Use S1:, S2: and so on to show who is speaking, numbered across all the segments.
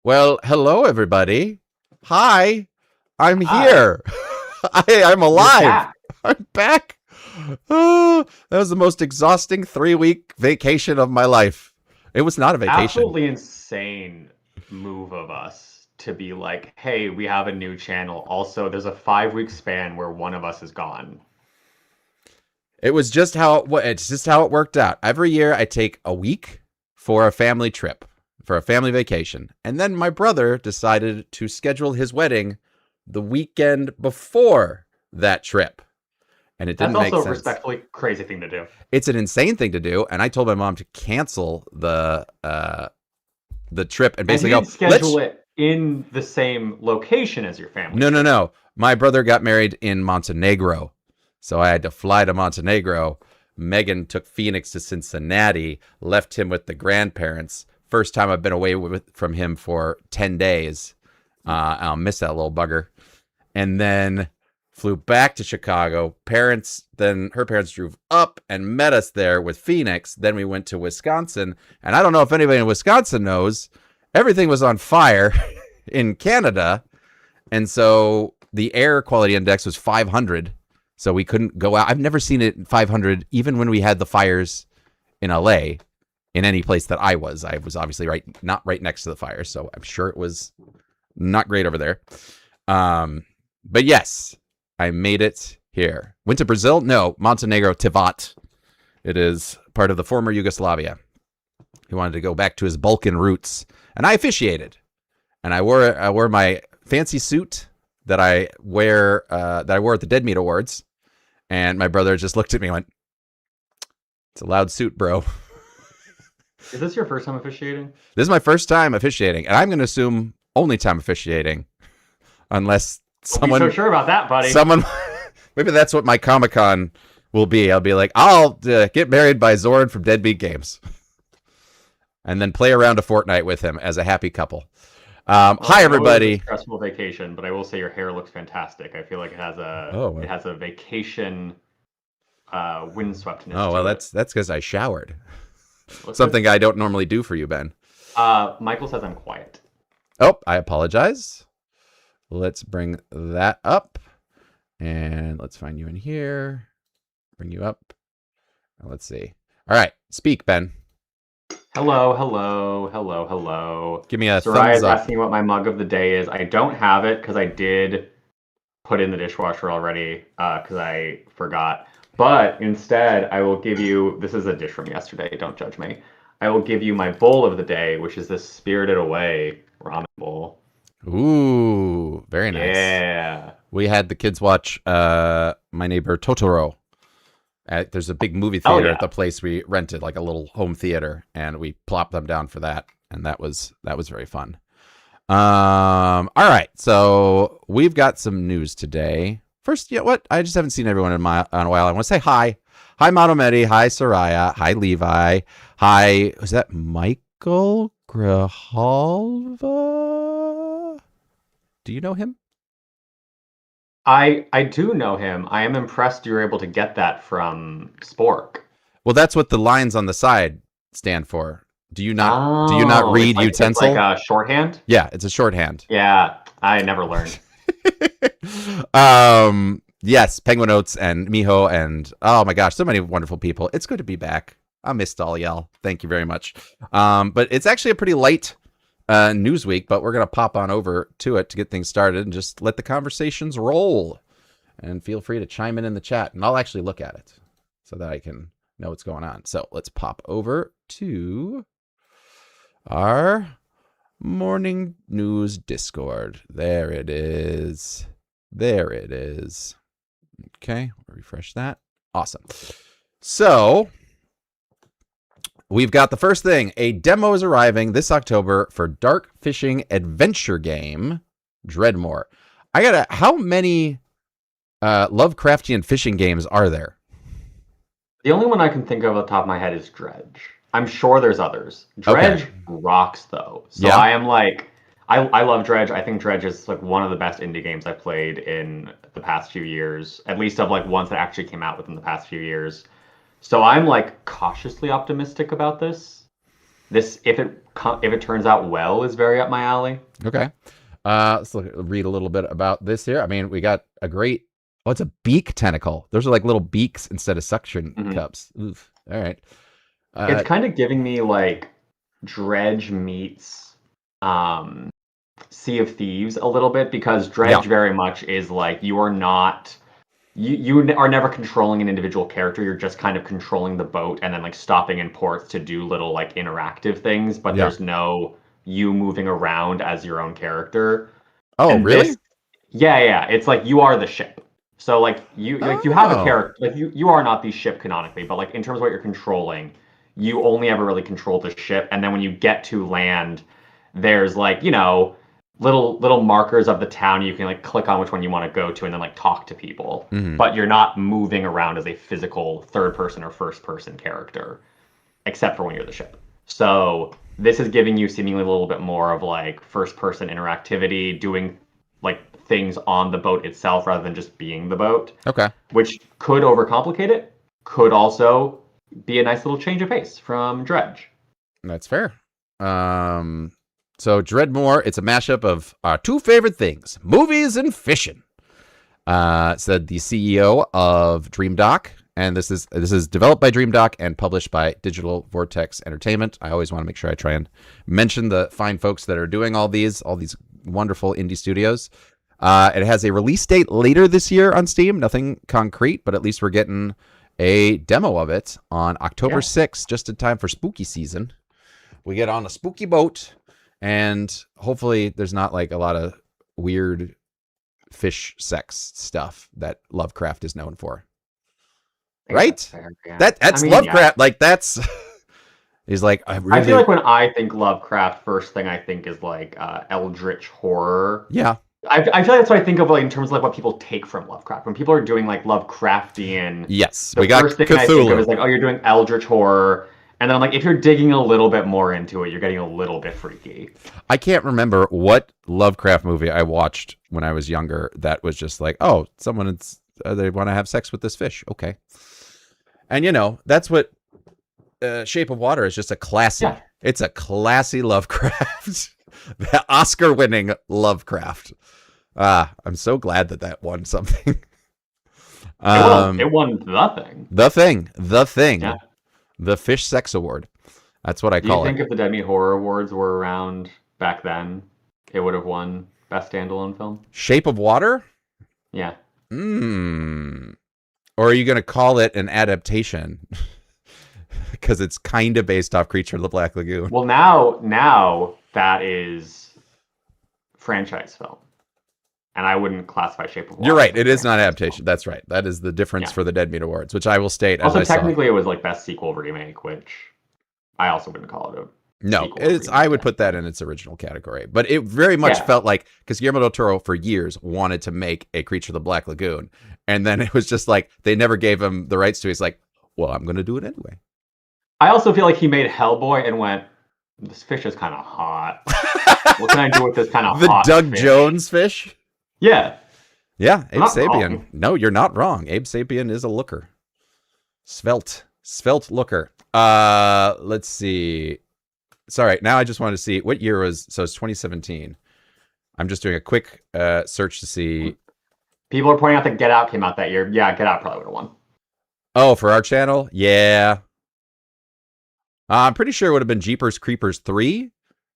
S1: Well, hello, everybody. Hi, I'm
S2: Hi,
S1: here. I'm
S2: you're
S1: alive.
S2: back.
S1: I'm back. That was the most exhausting 3-week vacation of my life. It was not a vacation.
S2: Absolutely insane move of us to be like, hey, we have a new channel. Also, there's a 5 week span where one of us is gone.
S1: It was just how it's just how it worked out. Every year I take a week for a family trip, for a family vacation. And then my brother decided to schedule his wedding the weekend before that trip. And it
S2: That's
S1: didn't make
S2: also a
S1: sense.
S2: respectfully crazy thing to do.
S1: It's an insane thing to do, and I told my mom to cancel the trip and
S2: And you
S1: basically go,
S2: didn't schedule
S1: let's
S2: it in the same location as your family
S1: no, no,
S2: trip.
S1: no. My brother got married in Montenegro, so I had to fly to Montenegro. Megan took Phoenix to Cincinnati, left him with the grandparents. First time I've been away from him for 10 days. I'll miss that little bugger. And then flew back to Chicago. Then her parents drove up and met us there with Phoenix. Then we went to Wisconsin. And I don't know if anybody in Wisconsin knows, everything was on fire in Canada. And so the air quality index was 500. So we couldn't go out. I've never seen it 500, even when we had the fires in LA, in any place that I was. I was obviously not right next to the fire. So I'm sure it was not great over there. But yes, I made it here. Went to Brazil? No, Montenegro, Tivat. It is part of the former Yugoslavia. He wanted to go back to his Balkan roots. And I officiated. And I wore my fancy suit that I wore at the Dead Meat Awards. And my brother just looked at me and went, "It's a loud suit, bro."
S2: Is this your first time officiating?
S1: This is my first time officiating, and I'm going to assume only time officiating, unless
S2: Don't be so
S1: someone
S2: sure about that, buddy.
S1: someone maybe that's what my Comic-Con will be. I'll be like, I'll get married by Zoran from Deadbeat Games, and then play around a fortnight with him as a happy couple.
S2: Well,
S1: Hi,
S2: I know it was a
S1: everybody.
S2: stressful vacation, but I will say your hair looks fantastic. I feel like
S1: Oh,
S2: it has a vacation windsweptness
S1: oh well,
S2: to it.
S1: that's because I showered.
S2: Looks good.
S1: Something I don't normally do for you, Ben.
S2: Michael says I'm quiet.
S1: Oh, I apologize. Let's bring that up. And let's find you in here. Bring you up. Let's see. All right. Speak, Ben.
S2: Hello, hello, hello, hello.
S1: Give me a
S2: Soraya
S1: thumbs
S2: is
S1: up.
S2: asking what my mug of the day is. I don't have it because I did put in the dishwasher already because I forgot. But instead, I will give you, this is a dish from yesterday, don't judge me. I will give you my bowl of the day, which is this Spirited Away ramen bowl.
S1: Ooh, very nice.
S2: Yeah.
S1: We had the kids watch My Neighbor Totoro. There's a big movie
S2: Oh
S1: theater at
S2: yeah.
S1: the place we rented, like a little home theater, and we plopped them down for that, and that was very fun. All right, so we've got some news today. First, you know what? I just haven't seen everyone in a while. I want to say hi. Hi, Monomedi. Hi, Soraya. Hi, Levi. Hi, was that Michael Grijalva? Do you know him?
S2: I do know him. I am impressed you were able to get that from Spork.
S1: Well, that's what the lines on the side stand for. Do you not
S2: Oh,
S1: read
S2: it's like
S1: utensil?
S2: a shorthand?
S1: Yeah, it's a shorthand.
S2: Yeah, I never learned.
S1: Yes, Penguin Oats and Miho and oh my gosh, so many wonderful people. It's good to be back. I missed all y'all. Thank you very much. But it's actually a pretty light news week, but we're gonna pop on over to it to get things started and just let the conversations roll. And feel free to chime in the chat, and I'll actually look at it so that I can know what's going on. So let's pop over to our morning news Discord. There it is. There it is. Okay, refresh that. Awesome. So we've got the first thing. A demo is arriving this October for dark fishing adventure game, Dreadmore. How many Lovecraftian fishing games are there?
S2: The only one I can think of off the top of my head is Dredge. I'm sure there's others. Dredge
S1: Okay.
S2: rocks though. So
S1: Yeah.
S2: I am like I love Dredge. I think Dredge is like one of the best indie games I've played in the past few years, at least of like ones that actually came out within the past few years. So I'm like cautiously optimistic about this. This, if it turns out well, is very up my alley.
S1: Okay. Read a little bit about this here. I mean, we got a great. Oh, it's a beak tentacle. Those are like little beaks instead of suction cups. Oof. All right.
S2: It's kind of giving me like Dredge meets Sea of Thieves a little bit, because Dredge very much is like you are not. You are never controlling an individual character. You're just kind of controlling the boat and then like stopping in ports to do little like interactive things, but there's no you moving around as your own character.
S1: Oh,
S2: and
S1: really?
S2: Yeah. It's like you are the ship. So like you have a character, like you are not the ship canonically, but like in terms of what you're controlling, you only ever really control the ship. And then when you get to land, there's like, little markers of the town you can like click on which one you want to go to and then like talk to people. But you're not moving around as a physical third person or first person character, except for when you're the ship. So this is giving you seemingly a little bit more of like first person interactivity, doing like things on the boat itself rather than just being the boat.
S1: Okay.
S2: Which could overcomplicate it, could also be a nice little change of pace from Dredge.
S1: That's fair. So Dreadmore, it's a mashup of our two favorite things, movies and fishing. Said the CEO of DreamDoc, and this is developed by DreamDoc and published by Digital Vortex Entertainment. I always want to make sure I try and mention the fine folks that are doing all these wonderful indie studios. It has a release date later this year on Steam. Nothing concrete, but at least we're getting a demo of it on October 6th, just in time for spooky season. We get on a spooky boat, and hopefully there's not like a lot of weird fish sex stuff that Lovecraft is known for. Right? That's Lovecraft. Like that's he's like I
S2: feel like when I think Lovecraft, first thing I think is like eldritch horror.
S1: Yeah.
S2: I feel like that's what I think of like in terms of like what people take from Lovecraft. When people are doing like Lovecraftian,
S1: we got
S2: first thing
S1: Cthulhu.
S2: I think of is like, oh, you're doing eldritch horror. And then, like, if you're digging a little bit more into it, you're getting a little bit freaky.
S1: I can't remember what Lovecraft movie I watched when I was younger that was just like, oh, someone they want to have sex with this fish. Okay. And, that's what Shape of Water is, just a classy. Yeah. It's a classy Lovecraft. The Oscar-winning Lovecraft. I'm so glad that won something.
S2: It won The Thing.
S1: The Thing.
S2: Yeah.
S1: The Fish Sex Award. That's what I call it.
S2: Do you think if the Dead Meat Horror Awards were around back then, it would have won Best Standalone Film?
S1: Shape of Water?
S2: Yeah.
S1: Or are you going to call it an adaptation? Because it's kind of based off Creature of the Black Lagoon.
S2: Well, now that is franchise film. And I wouldn't classify Shape of Water.
S1: You're right. It is not adaptation. That's right. That is the difference for the Dead Meat Awards, which I will state.
S2: Also, technically, it was like Best Sequel Remake, which I also wouldn't call it a
S1: sequel. I would put that in its original category. But it very much felt like, because Guillermo del Toro for years wanted to make a Creature of the Black Lagoon. And then it was just like, they never gave him the rights to it. He's like, well, I'm going to do it anyway.
S2: I also feel like he made Hellboy and went, this fish is kind of hot. What can I do with this kind of hot
S1: The Doug
S2: fish?
S1: Jones fish?
S2: Yeah.
S1: Yeah, Abe Sapien. Wrong. No, you're not wrong. Abe Sapien is a looker. Svelte looker. Let's see. Sorry, now I just wanted to see what year it's 2017. I'm just doing a quick search to see.
S2: People are pointing out that Get Out came out that year. Yeah, Get Out probably would have won.
S1: Oh, for our channel? Yeah. I'm pretty sure it would have been Jeepers Creepers 3.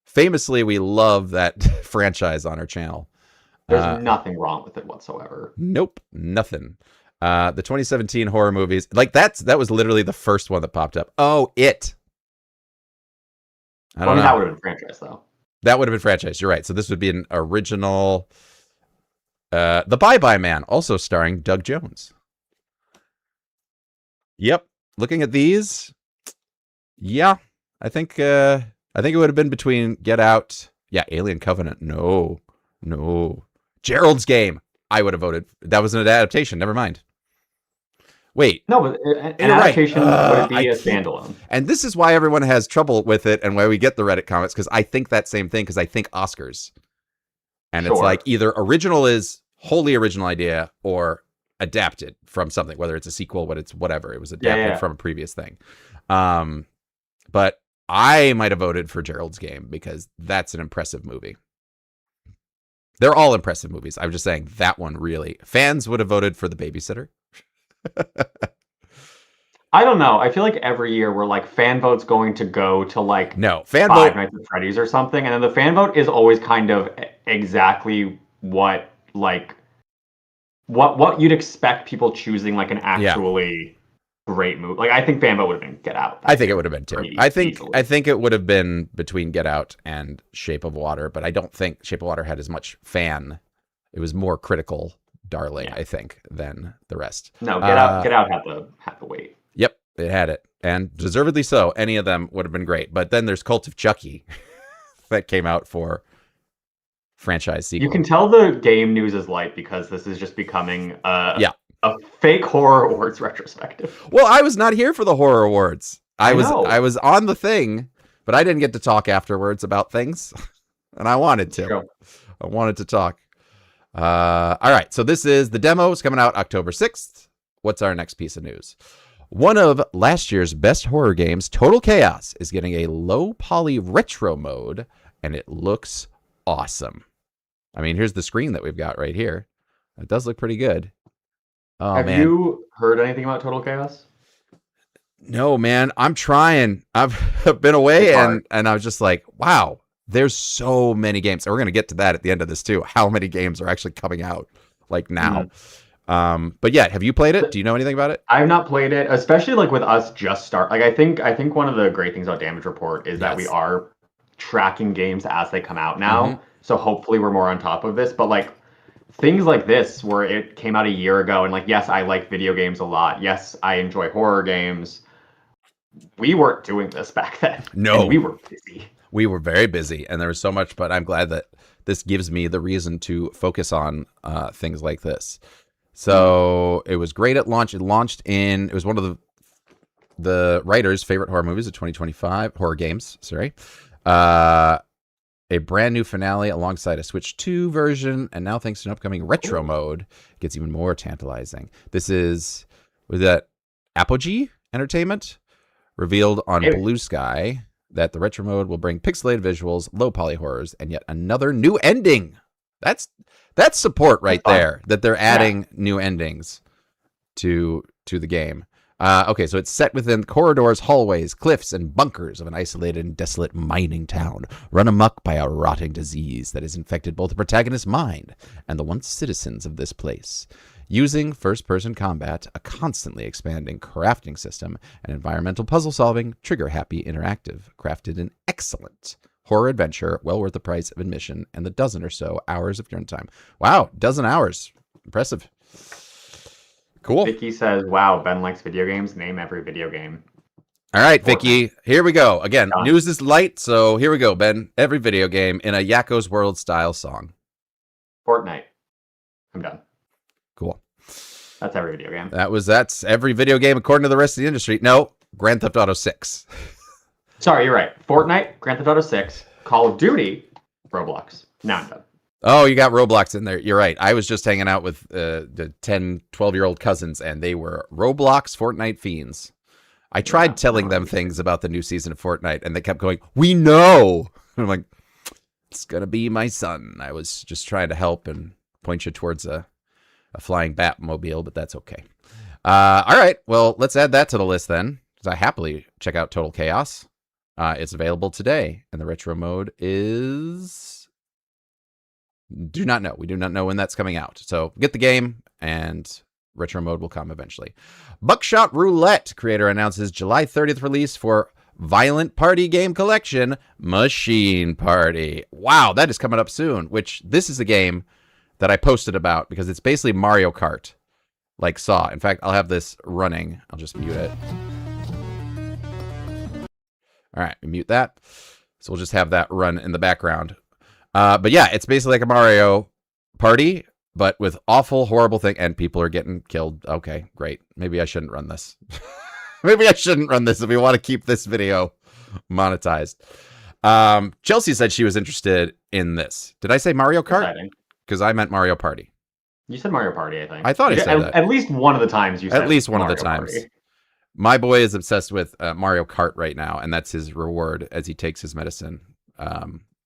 S1: Famously, we love that franchise on our channel.
S2: There's nothing wrong with it whatsoever.
S1: Nope, nothing. The 2017 horror movies, like that was literally the first one that popped up. Oh, It. I don't know.
S2: That would have been franchise, though.
S1: That would have been franchise. You're right. So this would be an original. The Bye-Bye Man, also starring Doug Jones. Yep. Looking at these, yeah, I think it would have been between Get Out. Yeah, Alien Covenant. No. Gerald's Game. I would have voted. That was an adaptation. Never mind. Wait.
S2: No, but an adaptation would be a standalone.
S1: And this is why everyone has trouble with it and why we get the Reddit comments, because I think that same thing, because I think Oscars. And it's like either original is wholly original idea or adapted from something, whether it's a sequel, whatever. It was adapted from a previous thing. But I might have voted for Gerald's Game because that's an impressive movie. They're all impressive movies. I'm just saying that one really. Fans would have voted for The Babysitter.
S2: I don't know. I feel like every year we're like fan vote's going to go to like
S1: No, fan
S2: Five
S1: vote.
S2: Nights at Freddy's or something, and then the fan vote is always kind of exactly what like what you'd expect people choosing like an actually great movie. Like I think fan vote would have been Get Out.
S1: I think it would have been too.
S2: Pretty
S1: I think
S2: easily.
S1: it would have been between Get Out and Shape of Water, but I don't think Shape of Water had as much fan. It was more critical darling, I think, than the rest.
S2: No, Get Out had the weight.
S1: Yep, it had it, and deservedly so. Any of them would have been great. But then there's Cult of Chucky that came out for franchise sequel.
S2: You can tell the game news is light because this is just becoming a fake horror awards retrospective.
S1: Well, I was not here for the horror awards. I
S2: know.
S1: was on the thing, but I didn't get to talk afterwards about things, and I wanted to.
S2: Sure.
S1: I wanted to talk. All right, so this is the demo. It's coming out October 6th. What's our next piece of news? One of last year's best horror games, Total Chaos, is getting a low poly retro mode, and it looks awesome. I mean, here's the screen that we've got right here. It does look pretty good. Oh,
S2: Have
S1: man.
S2: you heard anything about Total Chaos?
S1: No, man. I'm trying. I've been away, and I was just like, wow, there's so many games. And we're going to get to that at the end of this, too. How many games are actually coming out, like, now? But yeah, have you played it? Do you know anything about it?
S2: I've not played it, especially like with us just start. Like I think one of the great things about Damage Report is that we are tracking games as they come out now. So hopefully we're more on top of this. But like things like this, where it came out a year ago, and like yes, I like video games a lot. Yes, I enjoy horror games. We weren't doing this back then.
S1: No,
S2: and we were busy.
S1: We were very busy, and there was so much. But I'm glad that this gives me the reason to focus on things like this. So it was great at launch. It was one of the writers' favorite horror movies of 2025, horror games, sorry. A brand new finale alongside a Switch 2 version, and now thanks to an upcoming retro mode, it gets even more tantalizing. This is, was that Apogee Entertainment? Revealed on Blue Sky that the retro mode will bring pixelated visuals, low poly horrors, and yet another new ending. That's support right there, that they're adding new endings to the game. Okay, so it's set within corridors, hallways, cliffs, and bunkers of an isolated and desolate mining town, run amok by a rotting disease that has infected both the protagonist's mind and the once citizens of this place. Using first-person combat, a constantly expanding crafting system, and environmental puzzle solving, trigger-happy interactive, crafted an excellent horror adventure, well worth the price of admission and the dozen or so hours of your time. Wow, dozen hours. Impressive. Cool.
S2: Vicky says, wow, Ben likes video games. Name every video game.
S1: All right, Vicky, here we go. Again,
S2: Done.
S1: News is light, so here we go, Ben. Every video game in a Yakko's World style song.
S2: Fortnite. I'm done.
S1: Cool.
S2: That's every video game.
S1: That's every video game according to the rest of the industry. No, Grand Theft Auto 6.
S2: Sorry, you're right. Fortnite, Grand Theft Auto 6, Call of Duty, Roblox. Now I'm done.
S1: Oh, you got Roblox in there. You're right. I was just hanging out with the 10, 12-year-old cousins, and they were Roblox Fortnite fiends. I tried telling them things about the new season of Fortnite, and they kept going, we know. I'm like, it's going to be my son. I was just trying to help and point you towards a flying Batmobile, but that's okay. All right. Well, let's add that to the list then, because I happily check out Total Chaos. It's available today, and the retro mode is... Do not know. We do not know when that's coming out. So get the game, and retro mode will come eventually. Buckshot Roulette creator announces July 30th release for Violent Party Game Collection, Machine Party. Wow, that is coming up soon, which this is a game that I posted about because it's basically Mario Kart, like Saw. In fact, I'll have this running. I'll just mute it. All right, we mute that. So we'll just have that run in the background. But yeah, it's basically like a Mario Party, but with awful, horrible thing, and people are getting killed. Okay, great. Maybe I shouldn't run this. Maybe I shouldn't run this if we want to keep this video monetized. Chelsea said she was interested in this. Did I say Mario Kart? Because I meant Mario Party.
S2: You said Mario Party, I think.
S1: I thought I said that.
S2: At least one of the times you said
S1: At least one
S2: Mario
S1: of the times.
S2: Party.
S1: My boy is obsessed with Mario Kart right now, and that's his reward as he takes his medicine.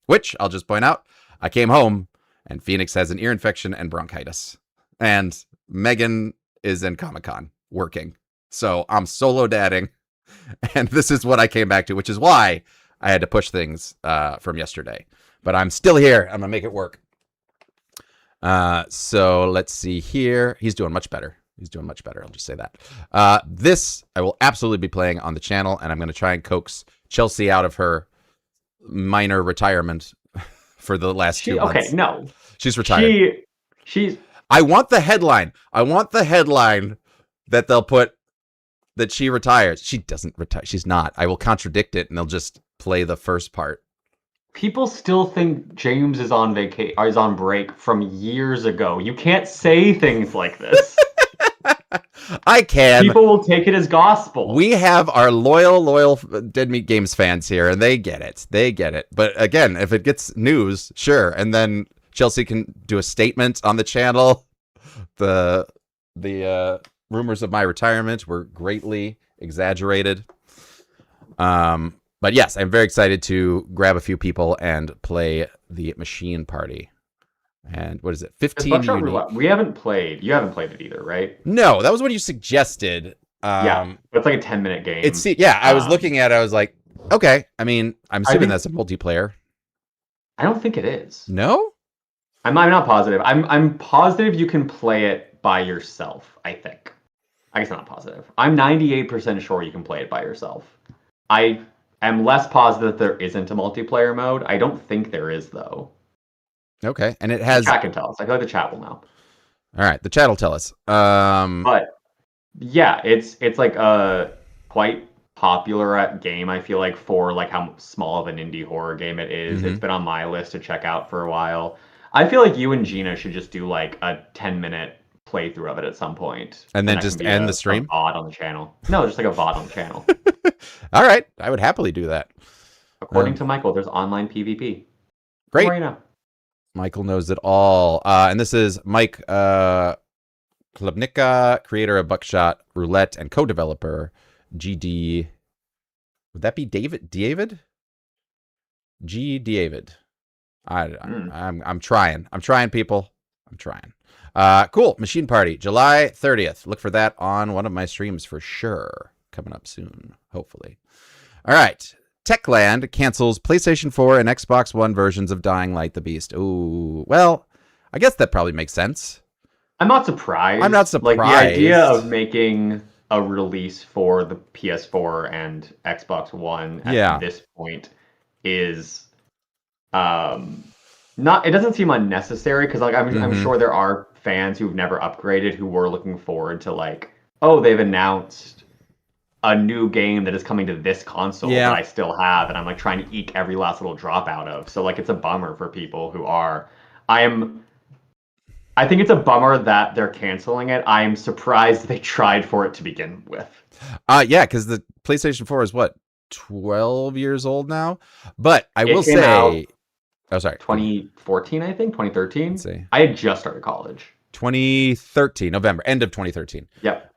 S1: Which I'll just point out, I came home and Phoenix has an ear infection and bronchitis, and Megan is in Comic-Con working. So I'm solo dadding, and this is what I came back to, which is why I had to push things from yesterday. But I'm still here. I'm gonna make it work. So let's see here. He's doing much better. I'll just say that. This I will absolutely be playing on the channel, and I'm going to try and coax Chelsea out of her minor retirement for the last 2 months.
S2: Okay, no.
S1: She's retired.
S2: She's...
S1: I want the headline. That they'll put that she retires. She doesn't retire. She's not. I will contradict it, and they'll just play the first part.
S2: People still think James is on break from years ago. You can't say things like this.
S1: I can.
S2: People will take it as gospel.
S1: We have our loyal Dead Meat Games fans here, and they get it. But again, if it gets news, sure. And then Chelsea can do a statement on the channel. The rumors of my retirement were greatly exaggerated. But yes, I'm very excited to grab a few people and play the Machine Party. And what is it? 15
S2: Buckshot
S1: unique.
S2: Roulette. We haven't played. You haven't played it either, right?
S1: No, that was what you suggested.
S2: Yeah, it's like a 10-minute game.
S1: I was looking at it. I was like, okay. I mean, I'm assuming that's a multiplayer.
S2: I don't think it is.
S1: No?
S2: I'm not positive. I'm positive you can play it by yourself, I think. I guess I'm not positive. I'm 98% sure you can play it by yourself. I am less positive there isn't a multiplayer mode. I don't think there is, though.
S1: Okay, and it has...
S2: The chat can tell us. I feel like the chat will know.
S1: All right, the chat will tell us.
S2: But, yeah, it's like a quite popular game, I feel like, for like how small of an indie horror game it is.
S1: Mm-hmm.
S2: It's been on my list to check out for a while. I feel like you and Gina should just do like a 10-minute playthrough of it at some point.
S1: And then just end the stream?
S2: A VOD on the channel. No, just like a VOD on the channel.
S1: All right, I would happily do that.
S2: According to Michael, there's online PvP.
S1: Great.
S2: Right now.
S1: Michael knows it all. And this is Mike Klubnicka, creator of Buckshot Roulette and co-developer. GD. Would that be David? G. David. I'm trying. I'm trying, people. I'm trying. Cool. Machine Party, July 30th. Look for that on one of my streams for sure. Coming up soon, hopefully. All right. Techland cancels PlayStation 4 and Xbox One versions of Dying Light the Beast. Ooh, well, I guess that probably makes sense.
S2: I'm not surprised. Like, the idea of making a release for the PS4 and Xbox One at this point is not. It doesn't seem unnecessary because like I'm sure there are fans who've never upgraded who were looking forward to like, oh, they've announced a new game that is coming to this console that I still have, and I'm like trying to eke every last little drop out of. So like it's a bummer for people who are. I think it's a bummer that they're canceling it. I'm surprised they tried for it to begin with.
S1: Yeah, because the PlayStation 4 is what, 12 years old now? But I will say,
S2: 2014, I think, 2013.
S1: Let's see.
S2: I had just started college.
S1: 2013, November, end of 2013.
S2: Yep.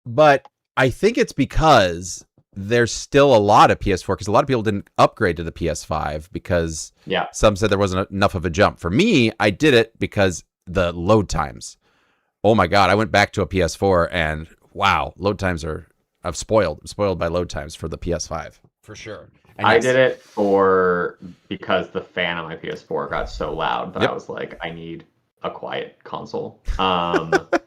S1: But I think it's because there's still a lot of PS4 because a lot of people didn't upgrade to the PS5 because some said there wasn't enough of a jump. For me, I did it because the load times. Oh my God, I went back to a PS4 and wow, load times are I'm spoiled by load times for the PS5 for sure. And
S2: I did it because the fan on my PS4 got so loud that I was like, I need a quiet console. But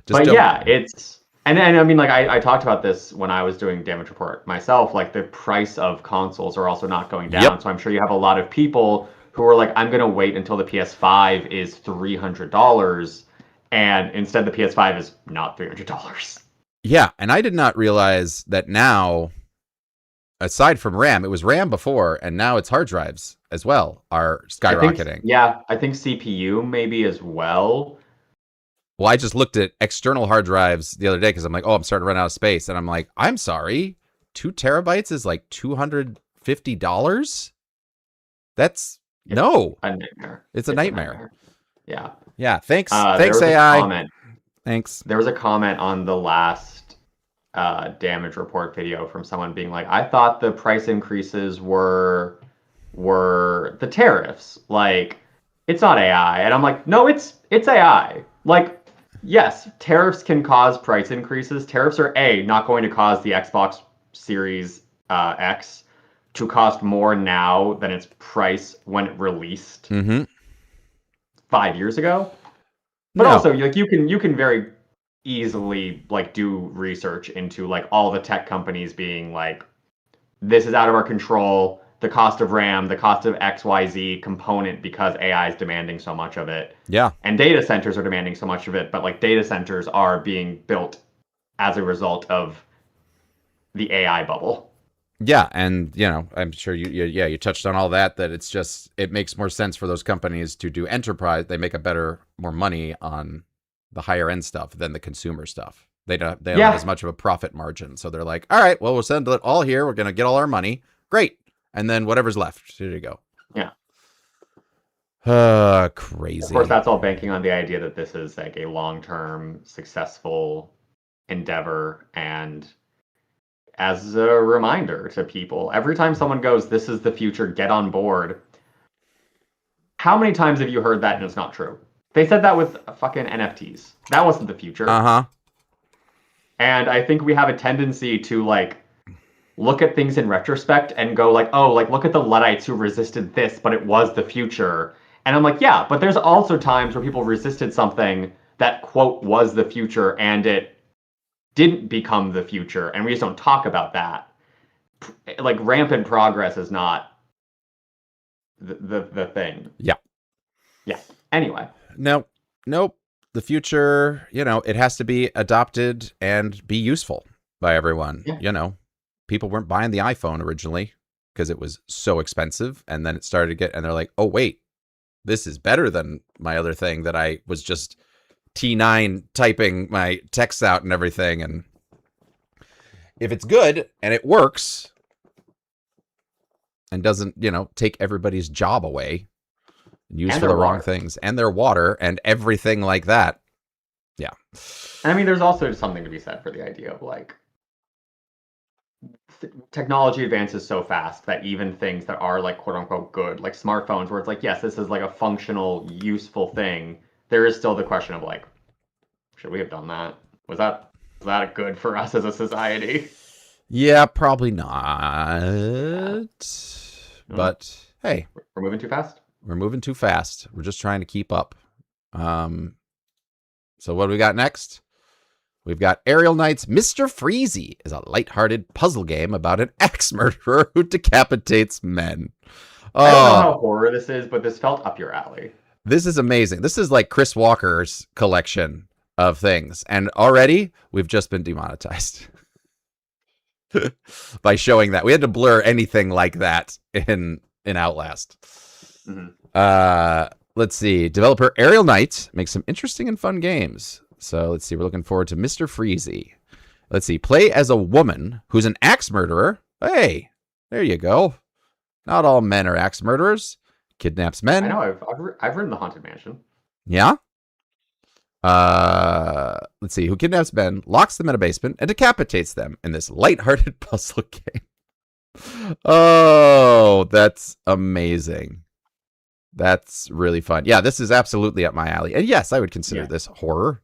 S2: yeah, it's and I mean like I talked about this when I was doing Damage Report myself. Like the price of consoles are also not going down, so I'm sure you have a lot of people who are like, I'm gonna wait until the PS5 is $300, and instead the PS5 is not $300.
S1: Yeah, and I did not realize that now, aside from RAM, it was RAM before, and now it's hard drives as well are skyrocketing.
S2: I think CPU maybe as well.
S1: Well, I just looked at external hard drives the other day because I'm like, oh, I'm starting to run out of space. And I'm like, I'm sorry, 2 terabytes is like $250? That's
S2: a nightmare.
S1: It's a nightmare.
S2: Yeah.
S1: Yeah. Thanks. Thanks, AI.
S2: Thanks. There was a comment on the last damage report video from someone being like, I thought the price increases were the tariffs. Like, it's not AI. And I'm like, no, it's AI. Like, yes, tariffs can cause price increases. Tariffs are not going to cause the Xbox Series X to cost more now than its price when it released 5 years ago. But also, like, you can very easily like do research into like all the tech companies being like, this is out of our control. The cost of RAM, the cost of XYZ component because AI is demanding so much of it.
S1: Yeah.
S2: And data centers are demanding so much of it, but like data centers are being built as a result of the AI bubble.
S1: Yeah, and I'm sure you touched on all that it's just, it makes more sense for those companies to do enterprise. They make more money on the higher end stuff than the consumer stuff. They don't have as much of a profit margin. So they're like, all right, well, we'll send it all here. We're going to get all our money. Great. And then whatever's left, here you go.
S2: Yeah.
S1: Crazy.
S2: Of course, that's all banking on the idea that this is like a long-term successful endeavor. And as a reminder to people, every time someone goes, this is the future, get on board. How many times have you heard that and it's not true? They said that with fucking NFTs. That wasn't the future. And I think we have a tendency to like look at things in retrospect and go like, oh, like look at the Luddites who resisted this, but it was the future. And I'm like, yeah, but there's also times where people resisted something that, quote, was the future and it didn't become the future. And we just don't talk about that. Like rampant progress is not the thing.
S1: Yeah.
S2: Yeah. Anyway.
S1: Nope. The future, it has to be adopted and be useful by everyone. Yeah. People weren't buying the iPhone originally because it was so expensive. And then it started to get, and they're like, oh, wait, this is better than my other thing that I was just T9 typing my texts out and everything. And if it's good and it works and doesn't, take everybody's job away, used for the wrong things, and their water and everything like that. Yeah.
S2: And I mean, there's also something to be said for the idea of like, technology advances so fast that even things that are like quote unquote good, like smartphones, where it's like, yes, this is like a functional, useful thing, there is still the question of like, should we have done that? Was that good for us as a society?
S1: Yeah, probably not. But hey,
S2: we're moving too fast.
S1: We're moving too fast. We're just trying to keep up. So what do we got next? We've got Aerial Knight's Mr. Freezy is a lighthearted puzzle game about an axe murderer who decapitates men.
S2: I don't know how horror this is, but this felt up your alley.
S1: This is amazing. This is like Chris Walker's collection of things. And already we've just been demonetized by showing that. We had to blur anything like that in Outlast. Let's see. Developer Aerial Knight makes some interesting and fun games. So let's see. We're looking forward to Mr. Freezy. Let's see. Play as a woman who's an axe murderer. Hey, there you go. Not all men are axe murderers. Kidnaps men.
S2: I know. I've written The Haunted Mansion.
S1: Yeah. Let's see. Who kidnaps men, locks them in a basement, and decapitates them in this lighthearted puzzle game. Oh, that's amazing. That's really fun. Yeah, this is absolutely up my alley. And yes, I would consider this horror.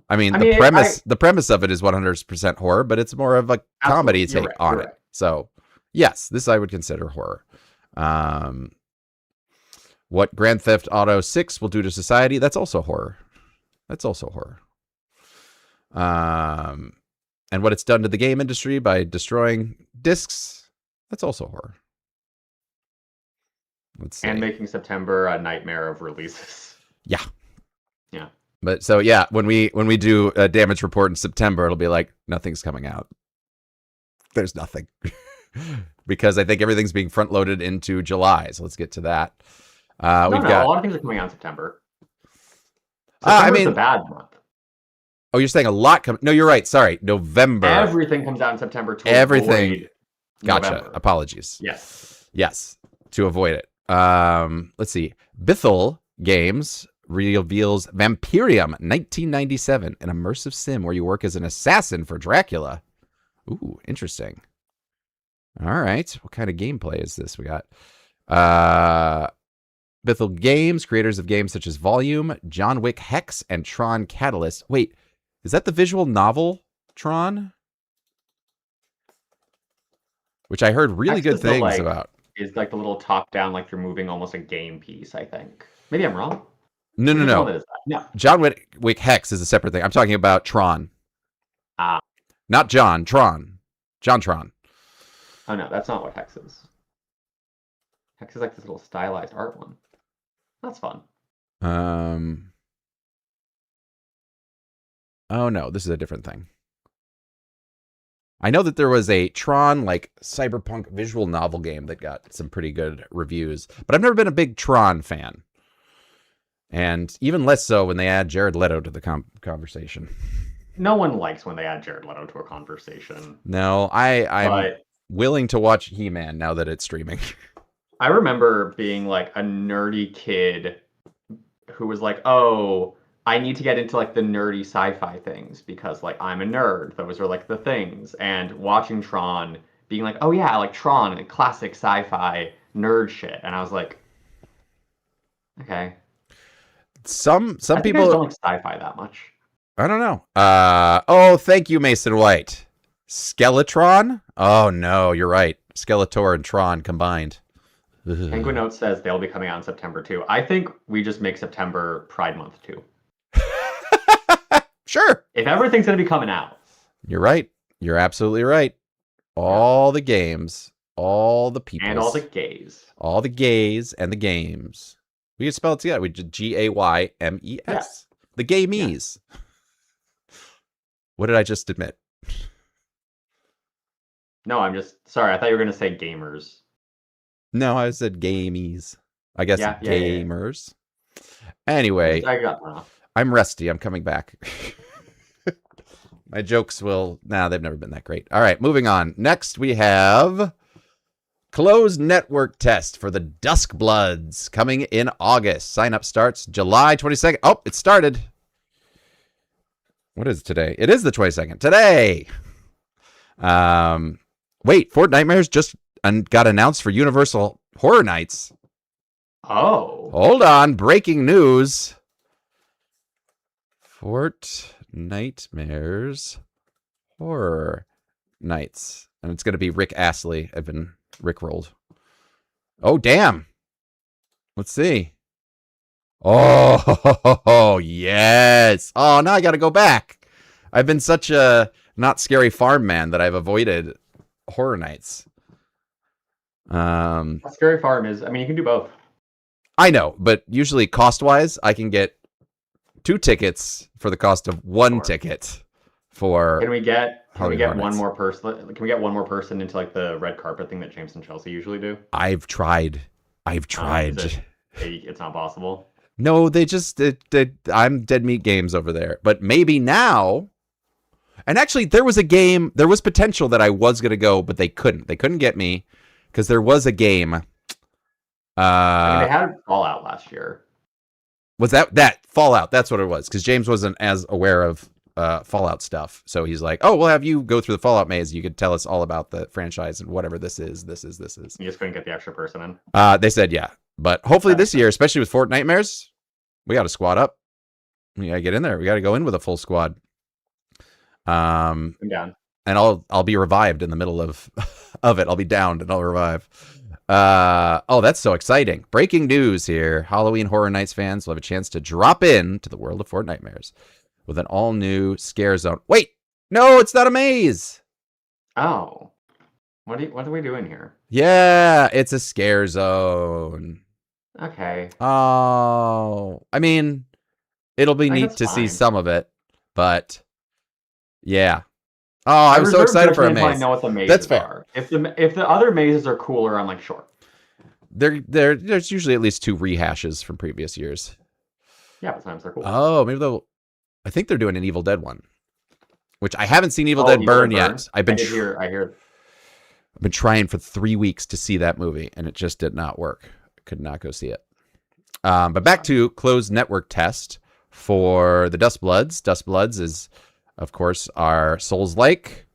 S1: The premise of it is 100% horror, but it's more of a comedy take on it. So, yes, this I would consider horror. What Grand Theft Auto 6 will do to society, that's also horror. And what it's done to the game industry by destroying discs, that's also horror. Let's see.
S2: And making September a nightmare of releases.
S1: Yeah. But so yeah, when we do a damage report in September, it'll be like nothing's coming out. There's nothing. Because I think everything's being front loaded into July. So let's get to that.
S2: A lot of things are coming out in September. September's a bad month.
S1: Oh, you're saying a lot coming? No, you're right. Sorry, November.
S2: Everything comes out in September.
S1: Gotcha.
S2: November.
S1: Apologies.
S2: Yes.
S1: To avoid it. Let's see. Bithell Games reveals Vampirium 1997, an immersive sim where you work as an assassin for Dracula. Ooh, interesting. All right. What kind of gameplay is this we got? Bithell Games, creators of games such as Volume, John Wick Hex, and Tron Catalyst. Wait, is that the visual novel Tron? Which I heard really good things about.
S2: Is like the little top-down, like you're moving almost a game piece, I think. Maybe I'm wrong.
S1: No.
S2: No.
S1: John Wick Hex is a separate thing. I'm talking about Tron.
S2: Ah.
S1: Not John, Tron. John Tron.
S2: Oh, no, that's not what Hex is. Hex is like this little stylized art one. That's fun.
S1: Oh, no, this is a different thing. I know that there was a Tron, like, cyberpunk visual novel game that got some pretty good reviews, but I've never been a big Tron fan. And even less so when they add Jared Leto to the conversation.
S2: No one likes when they add Jared Leto to a conversation.
S1: No, I'm willing to watch He-Man now that it's streaming.
S2: I remember being like a nerdy kid who was like, oh, I need to get into like the nerdy sci-fi things because like I'm a nerd. Those are like the things. And watching Tron, being like, oh yeah, like Tron and classic sci-fi nerd shit. And I was like, okay.
S1: Some people
S2: don't like sci-fi that much.
S1: I don't know. Oh, thank you, Mason White. Skeletron? Oh no, you're right. Skeletor and Tron combined.
S2: Penguin Note says they'll be coming out in September too. I think we just make September Pride Month too.
S1: Sure.
S2: If everything's going to be coming out.
S1: You're right. You're absolutely right. All the games, all the people.
S2: And all the gays.
S1: All the gays and the games. We can spell it together. We did Gaymes. Yeah. The gamies. Yeah. What did I just admit?
S2: No, I'm just sorry. I thought you were going to say gamers.
S1: No, I said gamies. I guess gamers. Yeah. Anyway,
S2: I got one off.
S1: I'm rusty. I'm coming back. My jokes they've never been that great. All right, moving on. Next, we have closed network test for the Duskbloods coming in August. Sign up starts July 22nd. Oh, it started. What is it today? It is the 22nd. Today. Wait, Fort Nightmares just got announced for Universal Horror Nights.
S2: Oh.
S1: Hold on. Breaking news. Fort Nightmares Horror Nights. And it's going to be Rick Astley. I've been rickrolled. Oh, damn. Let's see. Oh, yes. Oh, now I got to go back. I've been such a not scary farm man that I've avoided Horror Nights.
S2: Scary Farm is, I mean, you can do both.
S1: I know, but usually cost-wise, I can get 2 tickets for the cost of 1 ticket for.
S2: Can we get one more person? Can we get one more person into like the red carpet thing that James and Chelsea usually do?
S1: I've tried.
S2: It's not possible.
S1: No, they just I'm Dead Meat Games over there, but maybe now. And actually, there was potential that I was gonna go, but they couldn't. They couldn't get me because there was a game.
S2: They had Fallout last year.
S1: Was that Fallout? That's what it was. Because James wasn't as aware of Fallout stuff, so he's like, "Oh, we'll have you go through the Fallout maze. You could tell us all about the franchise and whatever this is. You
S2: just couldn't get the extra person in.
S1: They said yeah, but hopefully this year, especially with Fort Nightmares, we got to squad up. We gotta get in there. We gotta go in with a full squad.
S2: I'm down.
S1: And I'll be revived in the middle of it. I'll be downed and I'll revive. Oh, that's so exciting. Breaking news here. Halloween Horror Nights fans will have a chance to drop in to the world of Fort Nightmares with an all-new scare zone. Wait, no, it's not a maze.
S2: Oh. What are we doing here?
S1: Yeah, it's a scare zone.
S2: Okay.
S1: Oh. I mean, it'll be neat to see some of it, but yeah. Oh, I was so excited for a maze.
S2: I know what the mazes are. If the other mazes are cooler, I'm like, sure.
S1: There's usually at least 2 rehashes from previous years.
S2: Yeah, but sometimes they're cool.
S1: Oh, maybe I think they're doing an Evil Dead one, which I haven't seen Evil Dead Burn yet. I've been trying for 3 weeks to see that movie, and it just did not work. I could not go see it. But back to closed network test for the Duskbloods. Duskbloods is, of course, our Souls-like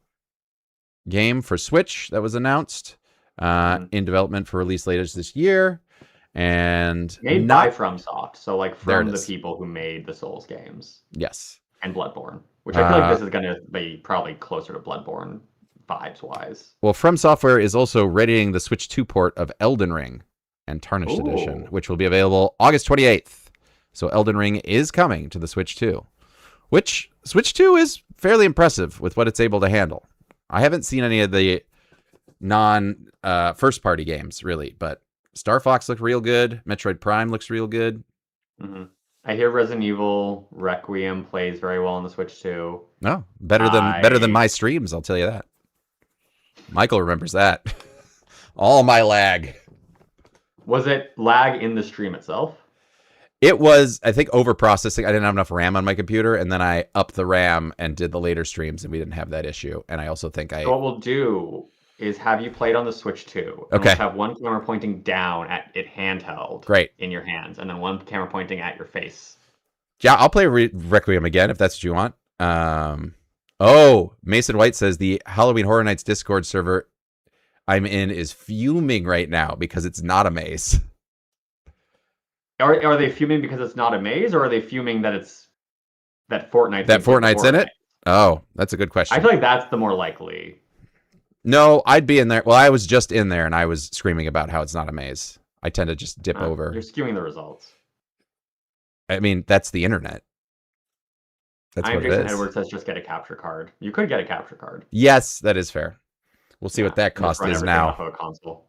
S1: game for Switch that was announced in development for release later this year. And
S2: made by FromSoft, so like from the
S1: is.
S2: people who made the Souls games.
S1: Yes.
S2: And Bloodborne, which I feel like this is going to be probably closer to Bloodborne vibes-wise.
S1: Well, From Software is also readying the Switch 2 port of Elden Ring and Tarnished Edition, which will be available August 28th. So Elden Ring is coming to the Switch 2, which Switch 2 is fairly impressive with what it's able to handle. I haven't seen any of the non-first-party games, really, but Star Fox looked real good. Metroid Prime looks real good.
S2: Mm-hmm. I hear Resident Evil Requiem plays very well on the Switch too.
S1: No, better than my streams, I'll tell you that. Michael remembers that. All my lag.
S2: Was it lag in the stream itself?
S1: It was, I think, over-processing. I didn't have enough RAM on my computer, and then I upped the RAM and did the later streams, and we didn't have that issue. And I also think
S2: So what we'll do is have you played on the Switch 2. And
S1: okay.
S2: We'll have one camera pointing down at it handheld.
S1: Great.
S2: In your hands, and then one camera pointing at your face.
S1: Yeah, I'll play Requiem again if that's what you want. Mason White says the Halloween Horror Nights Discord server I'm in is fuming right now because it's not a maze.
S2: Are they fuming because it's not a maze, or are they fuming that Fortnite's
S1: in it? Oh, that's a good question.
S2: I feel like that's the more likely.
S1: No, I'd be in there. Well, I was just in there, and I was screaming about how it's not a maze. I tend to just dip over.
S2: You're skewing the results.
S1: I mean, that's the internet. That's what it is.
S2: Edward says just get a capture card. You could get a capture card.
S1: Yes, that is fair. We'll see what that cost is now.
S2: Off of a console.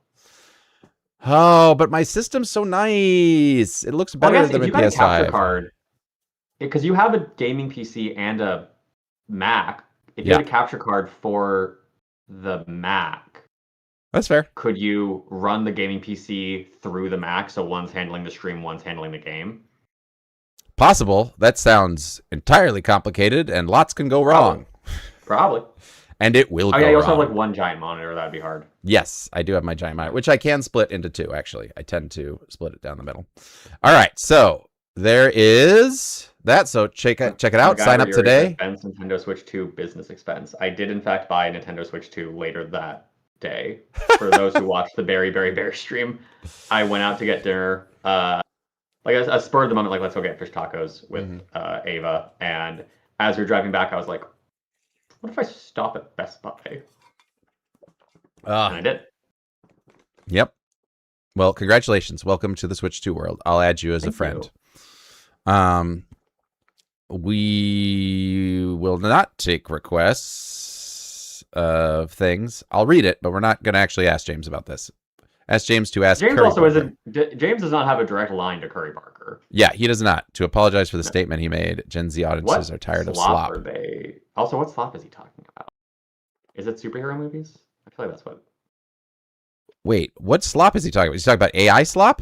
S1: Oh, but my system's so nice. It looks better than the PS5.
S2: If you got a capture card, because you have a gaming PC and a Mac, if you had a capture card for the Mac,
S1: that's fair.
S2: Could you run the gaming PC through the Mac so one's handling the stream, one's handling the game?
S1: Possible. That sounds entirely complicated, and lots can go wrong.
S2: Probably.
S1: And it will go wrong.
S2: You also have like one giant monitor. That'd be hard.
S1: Yes, I do have my giant monitor, which I can split into two, actually. I tend to split it down the middle. All right, so there is that. So check it out. Sign up today.
S2: Expense Nintendo Switch 2 business expense. I did, in fact, buy a Nintendo Switch 2 later that day. For those who watched the Berry stream, I went out to get dinner. Like a spur of the moment, like, let's go get fish tacos with Ava. And as we were driving back, I was like, what if I stop at Best Buy? And I did.
S1: Yep. Well, congratulations. Welcome to the Switch 2 world. I'll add you as a friend. We will not take requests of things. I'll read it, but we're not going to actually ask James about this. Ask James to ask
S2: James
S1: Curry
S2: also
S1: Barker.
S2: James does not have a direct line to Curry Barker.
S1: Yeah, he does not. To apologize for the statement he made. Gen Z audiences are tired of slop.
S2: Are they? Also, what slop is he talking about? Is it superhero movies? I feel like that's what.
S1: Wait, what slop is he talking about? Is he talking about AI slop?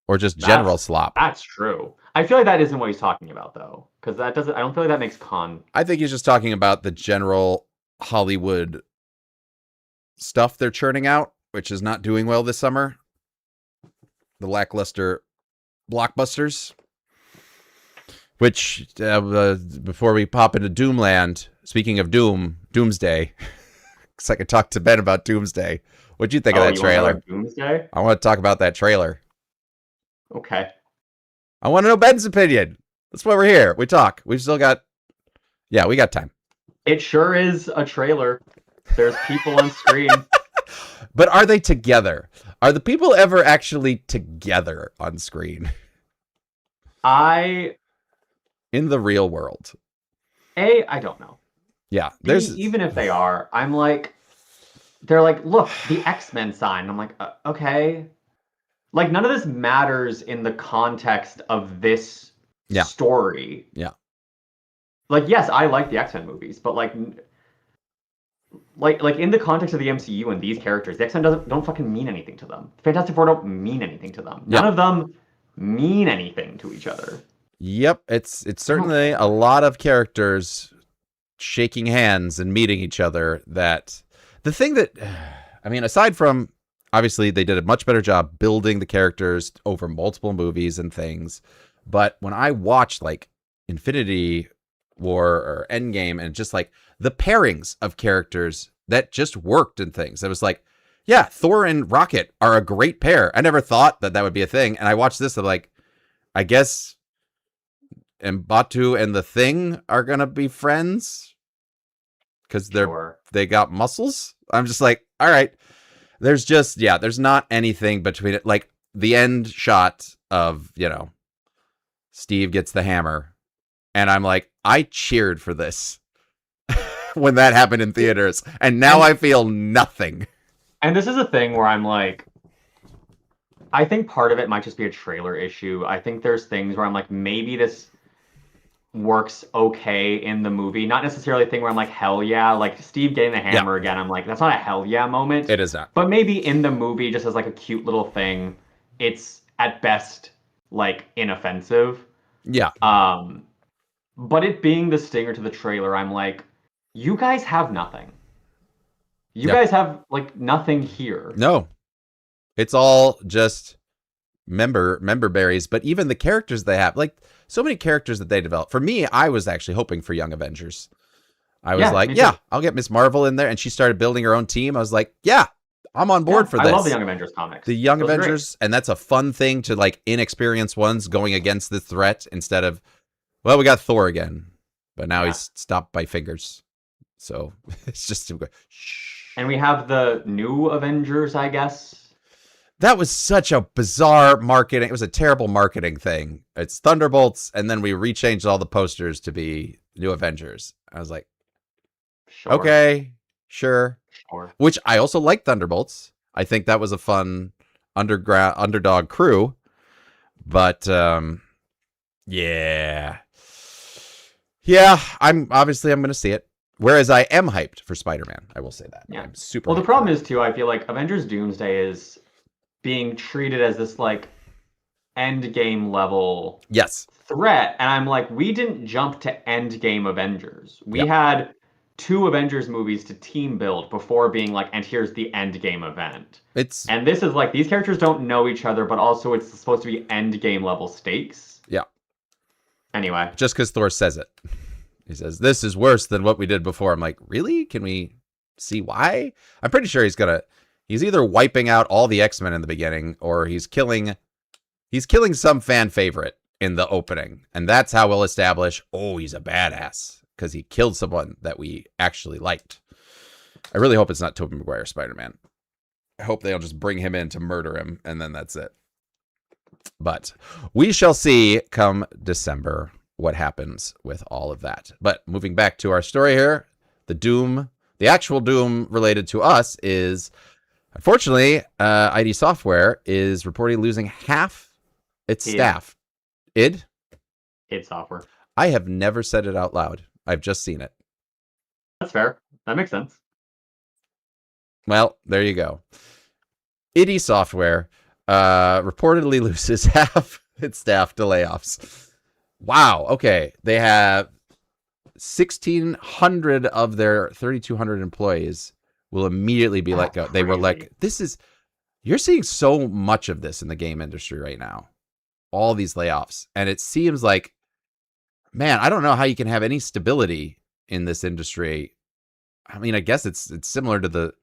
S1: Or just general slop?
S2: That's true. I feel like that isn't what he's talking about, though. Because that doesn't. I don't feel like that makes
S1: I think he's just talking about the general Hollywood stuff they're churning out, which is not doing well this summer. The lackluster blockbusters. Which, before we pop into Doomland, speaking of Doomsday, because I could talk to Ben about Doomsday. What'd you think of that trailer?
S2: Doomsday?
S1: I want to talk about that trailer.
S2: Okay.
S1: I want to know Ben's opinion. That's why we're here. We talk. We've still got... Yeah, we got time.
S2: It sure is a trailer. There's people on screen.
S1: But are they together? Are the people ever actually together on screen?
S2: In
S1: the real world.
S2: I don't know.
S1: Yeah.
S2: Even if they are, I'm like, they're like, look, the X-Men sign. I'm like, okay. Like, none of this matters in the context of this story.
S1: Yeah.
S2: Like, yes, I like the X-Men movies, but like in the context of the MCU and these characters, the X-Men don't fucking mean anything to them. Fantastic Four don't mean anything to them. None of them mean anything to each other.
S1: Yep, it's certainly a lot of characters shaking hands and meeting each other. That the thing that, I mean, aside from obviously they did a much better job building the characters over multiple movies and things. But when I watched like Infinity War or Endgame and just like the pairings of characters that just worked and things, it was like, yeah, Thor and Rocket are a great pair. I never thought that would be a thing. And I watched this, I'm like, I guess Mbatu and the Thing are going to be friends because they got muscles. I'm just like, all right. There's just, there's not anything between it. Like the end shot of, Steve gets the hammer. And I'm like, I cheered for this when that happened in theaters. And now I feel nothing.
S2: And this is a thing where I'm like, I think part of it might just be a trailer issue. I think there's things where I'm like, maybe this works okay in the movie. Not necessarily a thing where I'm like, hell yeah. Like Steve getting the hammer again, I'm like, that's not a hell yeah moment.
S1: It is not.
S2: But maybe in the movie, just as like a cute little thing, it's at best like inoffensive.
S1: Yeah.
S2: But it being the stinger to the trailer, I'm like, you guys have nothing. You guys have like nothing here.
S1: No. It's all just member berries, but even the characters they have, like so many characters that they develop. For me, I was actually hoping for Young Avengers. I was like, I'll get Miss Marvel in there, and she started building her own team. I was like, I'm on board for this.
S2: I love the Young Avengers comics.
S1: The Young Avengers, and that's a fun thing to like inexperienced ones going against the threat instead of, well, we got Thor again, but now he's stopped by fingers. So it's just shh.
S2: And we have the new Avengers, I guess.
S1: That was such a bizarre marketing. It was a terrible marketing thing. It's Thunderbolts, and then we rechanged all the posters to be New Avengers. I was like, okay, sure. Which I also like Thunderbolts. I think that was a fun underdog crew. But yeah, I'm going to see it. Whereas I am hyped for Spider-Man. I will say that.
S2: Yeah.
S1: I'm super.
S2: Well, the problem is too, I feel like Avengers Doomsday is being treated as this like end game level threat, and I'm like, we didn't jump to end game Avengers. We had 2 Avengers movies to team build before being like, and here's the end game event. And this is like, these characters don't know each other, but also it's supposed to be end game level stakes.
S1: Yeah.
S2: Anyway,
S1: just because Thor says it. He says, this is worse than what we did before. I'm like, really? Can we see why? I'm pretty sure he's either wiping out all the X-Men in the beginning, or he's killing some fan favorite in the opening. And that's how we'll establish, he's a badass, because he killed someone that we actually liked. I really hope it's not Tobey Maguire Spider-Man. I hope they'll just bring him in to murder him, and then that's it. But we shall see come December what happens with all of that. But moving back to our story here, the actual Doom related to us is, unfortunately, ID Software is reportedly losing half its staff. id Software. I have never said it out loud. I've just seen it.
S2: That's fair. That makes sense.
S1: Well, there you go. ID Software reportedly loses half its staff to layoffs. Wow. Okay. They have 1,600 of their 3,200 employees will immediately be let go. They were like, you're seeing so much of this in the game industry right now. All these layoffs. And it seems like, man, I don't know how you can have any stability in this industry. I mean, I guess it's similar to the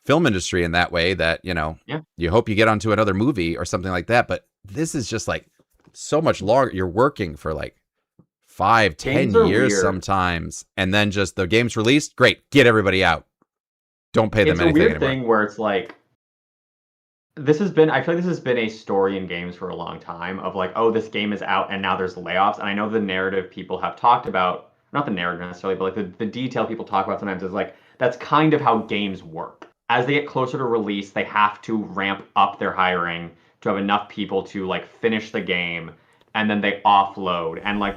S1: film industry in that way that, you hope you get onto another movie or something like that. But this is just like so much longer. You're working for like 5-10 years sometimes, and then just the game's released. Great, get everybody out. Don't pay them anything anymore. It's a weird
S2: thing where it's like, I feel like this has been a story in games for a long time of like, this game is out and now there's layoffs. And I know the narrative people have talked about, not the narrative necessarily, but like the detail people talk about sometimes is like, that's kind of how games work. As they get closer to release, they have to ramp up their hiring to have enough people to like finish the game, and then they offload. And like,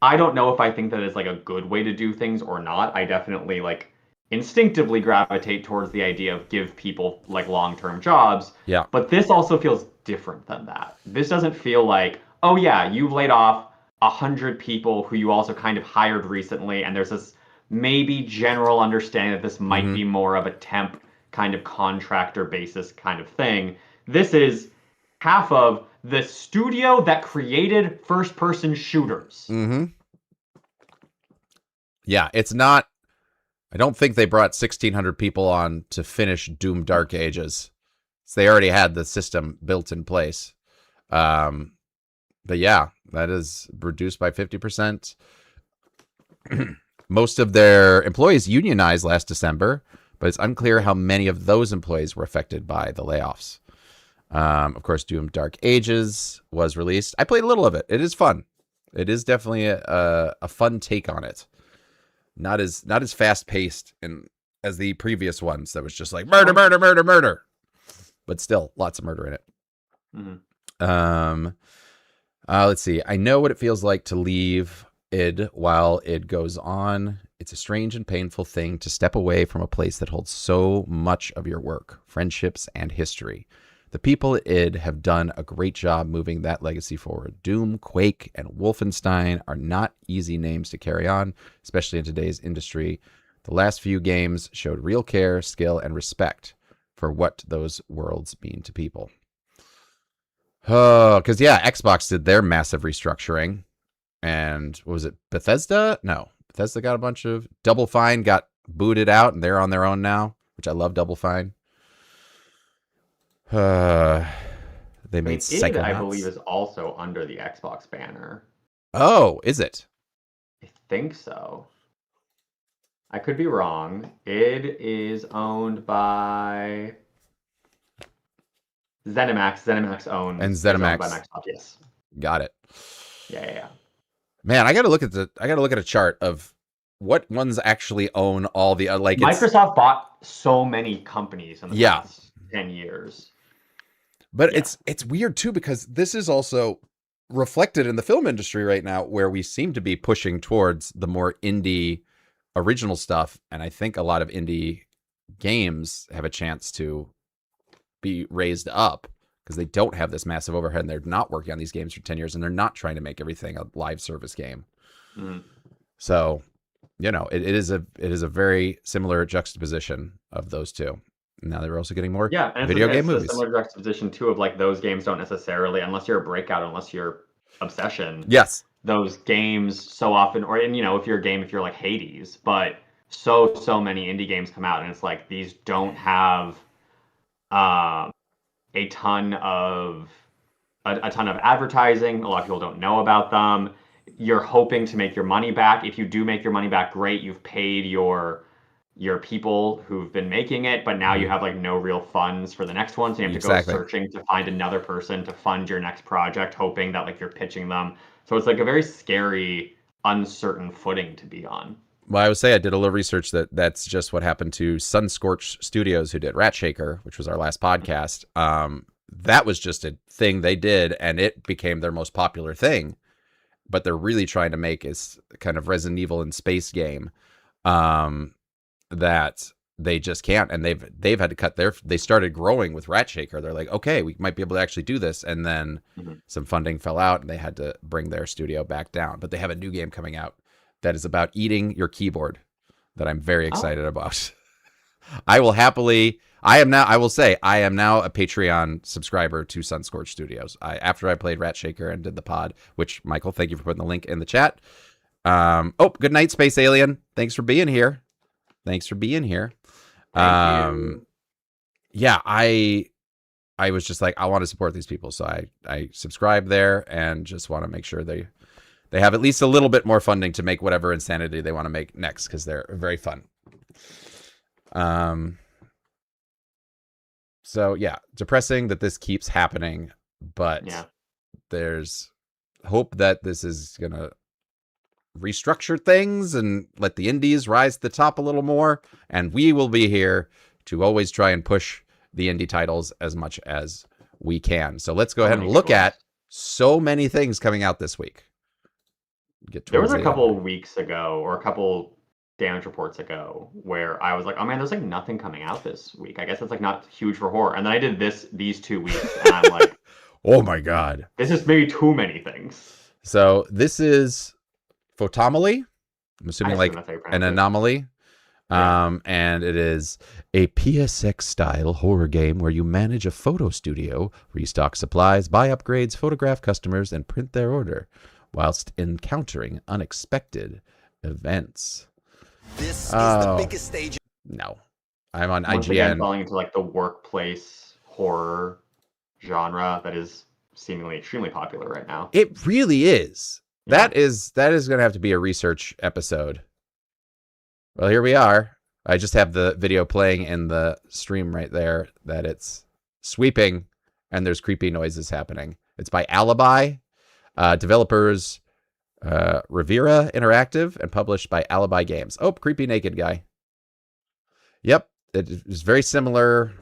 S2: I don't know if I think that is like a good way to do things or not. I definitely like instinctively gravitate towards the idea of give people like long-term jobs.
S1: Yeah.
S2: But this also feels different than that. This doesn't feel like, you've laid off 100 people who you also kind of hired recently, and there's this maybe general understanding that this might be more of a temp kind of contractor basis kind of thing. This is half of the studio that created first-person shooters.
S1: Mm-hmm. Yeah, it's not. I don't think they brought 1,600 people on to finish Doom Dark Ages. So they already had the system built in place. But yeah, that is reduced by 50%. Most of their employees unionized last December, but it's unclear how many of those employees were affected by the layoffs. Of course, Doom Dark Ages was released. I played a little of it. It is fun. It is definitely a fun take on it. Not as fast paced as the previous ones. That was just like murder, murder, murder, murder. But still, lots of murder in it.
S2: Mm-hmm.
S1: Let's see. I know what it feels like to leave id while id goes on. It's a strange and painful thing to step away from a place that holds so much of your work, friendships, and history. The people at id have done a great job moving that legacy forward. Doom, Quake, and Wolfenstein are not easy names to carry on, especially in today's industry. The last few games showed real care, skill, and respect for what those worlds mean to people. Oh, because yeah, Xbox did their massive restructuring. And what was it, Bethesda? No, Bethesda got a bunch of... Double Fine got booted out, and they're on their own now, which I love Double Fine. They made Psychonauts.
S2: I believe is also under the Xbox banner.
S1: Oh, is it?
S2: I think so. I could be wrong. It is owned by ZeniMax. ZeniMax owns
S1: and ZeniMax
S2: by Microsoft. Yes.
S1: Got it.
S2: Yeah.
S1: Man, I got to look at a chart of what ones actually own all the like.
S2: Microsoft bought so many companies in the past 10 years.
S1: But it's weird too, because this is also reflected in the film industry right now, where we seem to be pushing towards the more indie original stuff. And I think a lot of indie games have a chance to be raised up because they don't have this massive overhead and they're not working on these games for 10 years and they're not trying to make everything a live service game. So, you know, it is a very similar juxtaposition of those two. Now they're also getting more
S2: and
S1: video game movies.
S2: It's a similar juxtaposition too of like those games don't necessarily, unless you're a breakout, unless you're Obsession.
S1: Yes.
S2: Those games so often, and you know, if you're like Hades, but so many indie games come out and it's like these don't have a ton of advertising. A lot of people don't know about them. You're hoping to make your money back. If you do make your money back, great. You've paid your people who've been making it, but now you have like no real funds for the next one. So you have to go searching to find another person to fund your next project, hoping that like you're pitching them. So it's like a very scary, uncertain footing to be on.
S1: Well, I would say I did a little research that's just what happened to Sunscorch Studios, who did Rat Shaker, which was our last podcast. That was just a thing they did, and it became their most popular thing. But they're really trying to make is kind of Resident Evil and space game that they just can't. And they've had to cut they started growing with Rat Shaker. They're like, okay, we might be able to actually do this. And then some funding fell out and they had to bring their studio back down. But they have a new game coming out that is about eating your keyboard that I'm very excited about. I will I will say I am now a Patreon subscriber to Sunscorch Studios. After I played Rat Shaker and did the pod, which Michael, thank you for putting the link in the chat. Good night, Space Alien. Thanks for being here. Thank you. Yeah, I was just like, I want to support these people. So I subscribe there and just want to make sure they have at least a little bit more funding to make whatever insanity they want to make next, because they're very fun. So yeah, depressing that this keeps happening, but there's hope that this is going to restructure things and let the indies rise to the top a little more. And we will be here to always try and push the indie titles as much as we can. So let's go ahead and look at so many things coming out this week.
S2: There was a couple weeks ago or a couple damage reports ago where I was like, oh man, there's like nothing coming out this week. I guess that's like not huge for horror. And then I did these 2 weeks and I'm like,
S1: oh my God,
S2: this is maybe too many things.
S1: So this is Photomoly. I'm assuming like an anomaly. And it is a PSX-style horror game where you manage a photo studio, restock supplies, buy upgrades, photograph customers, and print their order, whilst encountering unexpected events.
S3: This is the biggest stage.
S1: No. I'm on
S2: Once
S1: IGN.
S2: again, falling into like the workplace horror genre that is seemingly extremely popular right now.
S1: It really is.
S2: Yeah.
S1: That is going to have to be a research episode. Well, here we are. I just have the video playing in the stream right there that it's sweeping and there's creepy noises happening. It's by Alibi, developers Rivera Interactive, and published by Alibi Games. Oh, creepy naked guy. Yep, it is very similar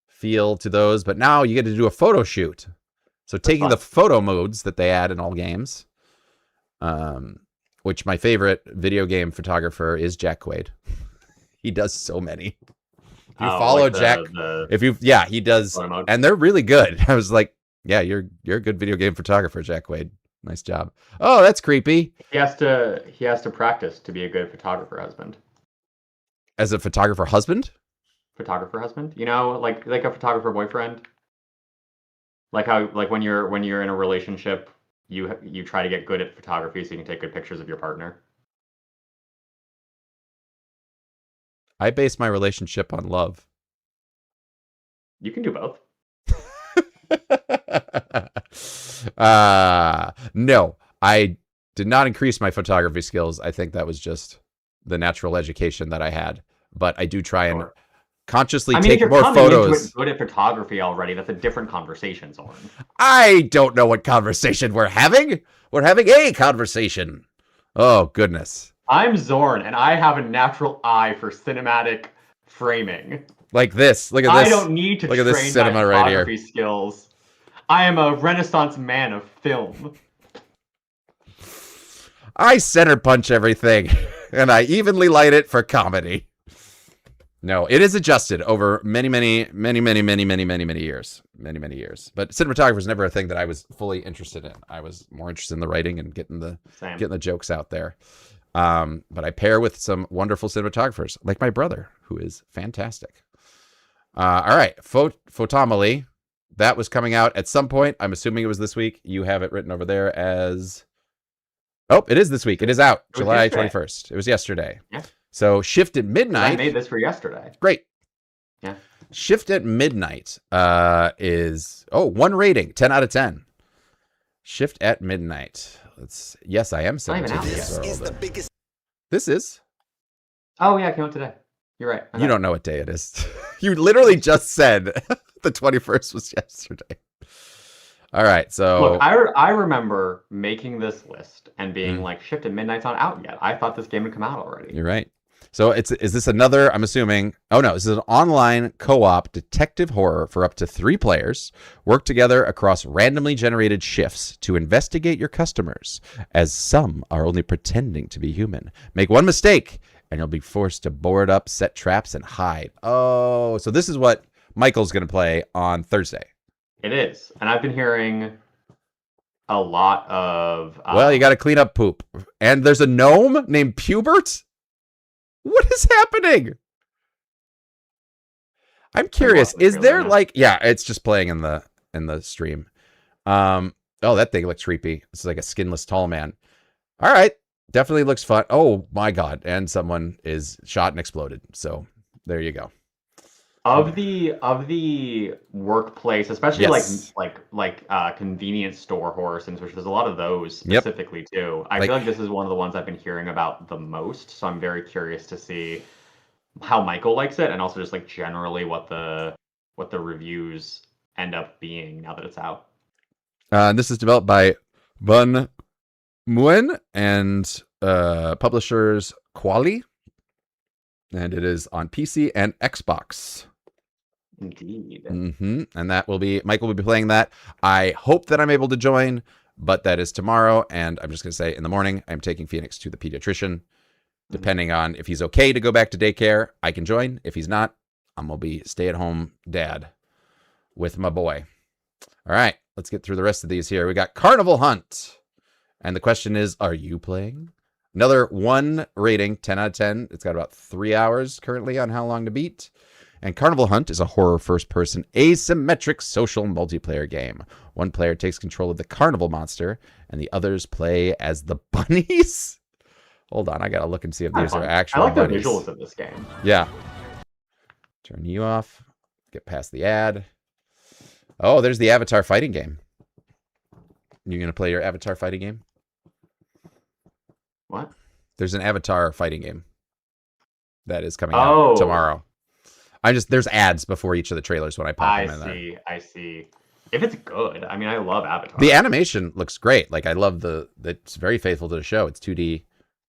S1: feel to those, but now you get to do a photo shoot. So taking the photo modes that they add in all games, which my favorite video game photographer is Jack Quaid. He does so many. If you follow
S2: like
S1: Jack, he does, and they're really good. I was like, yeah, you're a good video game photographer, Jack Quaid. Nice job. Oh, that's creepy.
S2: He has to practice to be a good photographer husband.
S1: As a photographer husband?
S2: Photographer husband? You know, like a photographer boyfriend? Like how when you're in a relationship, you try to get good at photography so you can take good pictures of your partner.
S1: I base my relationship on love.
S2: You can do both.
S1: No, I did not increase my photography skills. I think that was just the natural education that I had. But I do try and consciously take more photos.
S2: Good at photography already. That's a different conversation, Zorn.
S1: I don't know what conversation we're having. We're having a conversation. Oh, goodness.
S2: I'm Zorn, and I have a natural eye for cinematic framing.
S1: Like this. Look at this.
S2: I don't need to train
S1: this cinema
S2: my
S1: right here.
S2: photography skills. I am a Renaissance man of film.
S1: I center punch everything, and I evenly light it for comedy. No, it is adjusted over many years. Many years. But cinematography was never a thing that I was fully interested in. I was more interested in the writing and getting the jokes out there. But I pair with some wonderful cinematographers, like my brother, who is fantastic. All right, Photomaly. That was coming out at some point. I'm assuming it was this week. You have it written over there as... Oh, it is this week. It is out. July 21st. It was yesterday.
S2: Yeah.
S1: So Shift at Midnight.
S2: I made this for yesterday.
S1: Great.
S2: Yeah.
S1: Shift at Midnight is... Oh, 1 rating. 10 out of 10. Shift at Midnight. Yes, I am 17 years old. This is the biggest... This is...
S2: Oh, yeah, it came out today. You're right.
S1: You don't know what day it is. You literally just said the 21st was yesterday. All right, so...
S2: Look, I remember making this list and being like, Shift at Midnight's not out yet. I thought this game had come out already.
S1: You're right. So is this another, I'm assuming... Oh, no, this is an online co-op detective horror for up to 3 players. Work together across randomly generated shifts to investigate your customers, as some are only pretending to be human. Make one mistake, and you'll be forced to board up, set traps, and hide. Oh, so this is what Michael's going to play on Thursday.
S2: It is. And I've been hearing a lot of...
S1: Well, you got to clean up poop. And there's a gnome named Pubert? What is happening? I'm curious. Is there like... Yeah, it's just playing in the stream. Oh, that thing looks creepy. This is like a skinless tall man. All right. Definitely looks fun. Oh, my God. And someone is shot and exploded. So there you go.
S2: Of the workplace, especially like convenience store horror sims, which there's a lot of those specifically too. I feel like this is one of the ones I've been hearing about the most. So I'm very curious to see how Michael likes it, and also just like generally what the reviews end up being now that it's out.
S1: This is developed by Bun Muen and publishers Quali, and it is on PC and Xbox.
S2: Indeed.
S1: And that will be... Michael will be playing that. I hope that I'm able to join, but that is tomorrow, and I'm just going to say in the morning, I'm taking Phoenix to the pediatrician. Depending on if he's okay to go back to daycare, I can join. If he's not, I'm going to be stay-at-home dad with my boy. All right, let's get through the rest of these here. We got Carnival Hunt. And the question is, are you playing? Another 1 rating, 10 out of 10. It's got about 3 hours currently on how long to beat. And Carnival Hunt is a horror first-person asymmetric social multiplayer game. One player takes control of the carnival monster, and the others play as the bunnies. Hold on, I gotta look and see if these are actual bunnies.
S2: I like the visuals of this game.
S1: Yeah. Turn you off. Get past the ad. Oh, there's the Avatar fighting game. You gonna play your Avatar fighting game?
S2: What?
S1: There's an Avatar fighting game that is coming out tomorrow. There's ads before each of the trailers when I pop them in there.
S2: I see. If it's good, I mean, I love Avatar.
S1: The animation looks great. Like, I love it's very faithful to the show. It's 2D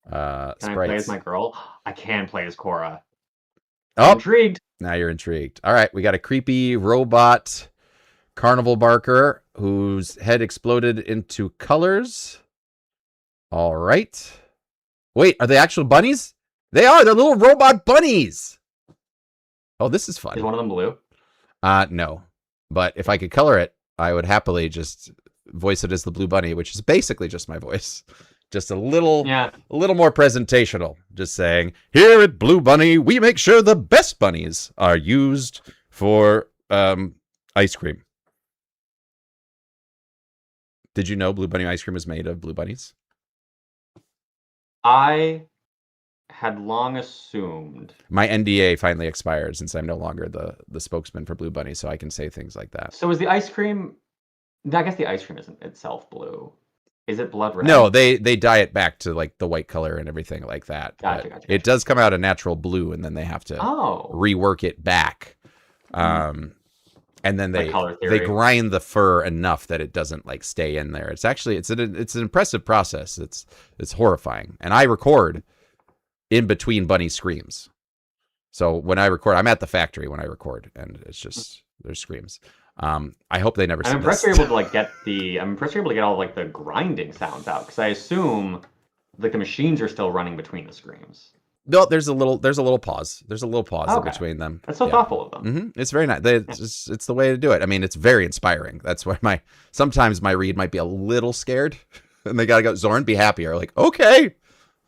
S1: sprites.
S2: Can I play as my girl? I can play as Korra.
S1: Oh,
S2: I'm intrigued.
S1: Now you're intrigued. All right, we got a creepy robot carnival barker whose head exploded into colors. All right. Wait, are they actual bunnies? They are. They're little robot bunnies. Oh, this is fun.
S2: Is one of them blue?
S1: No. But if I could color it, I would happily just voice it as the blue bunny, which is basically just my voice. Just a little more presentational. Just saying, here at Blue Bunny, we make sure the best bunnies are used for ice cream. Did you know Blue Bunny ice cream is made of blue bunnies?
S2: I had long assumed.
S1: My NDA finally expired since I'm no longer the spokesman for Blue Bunny, so I can say things like that.
S2: So is the ice cream... I guess the ice cream isn't itself blue. Is it blood red?
S1: No, they dye it back to like the white color and everything like that.
S2: Gotcha.
S1: It does come out a natural blue, and then they have to rework it back. And then they grind the fur enough that it doesn't like stay in there. It's actually it's an impressive process. It's horrifying. And I record in between bunny screams. So when I record, I'm at the factory when I record, and it's just there's screams. I hope they never.
S2: I'm impressed you're able to get all like the grinding sounds out, because I assume like the machines are still running between the screams.
S1: No, there's a little pause. There's a little pause in between them.
S2: That's so thoughtful of them.
S1: Mm-hmm. It's very nice. It's the way to do it. I mean, it's very inspiring. That's why sometimes my read might be a little scared, and they gotta go. Zorn, be happier. Like, okay.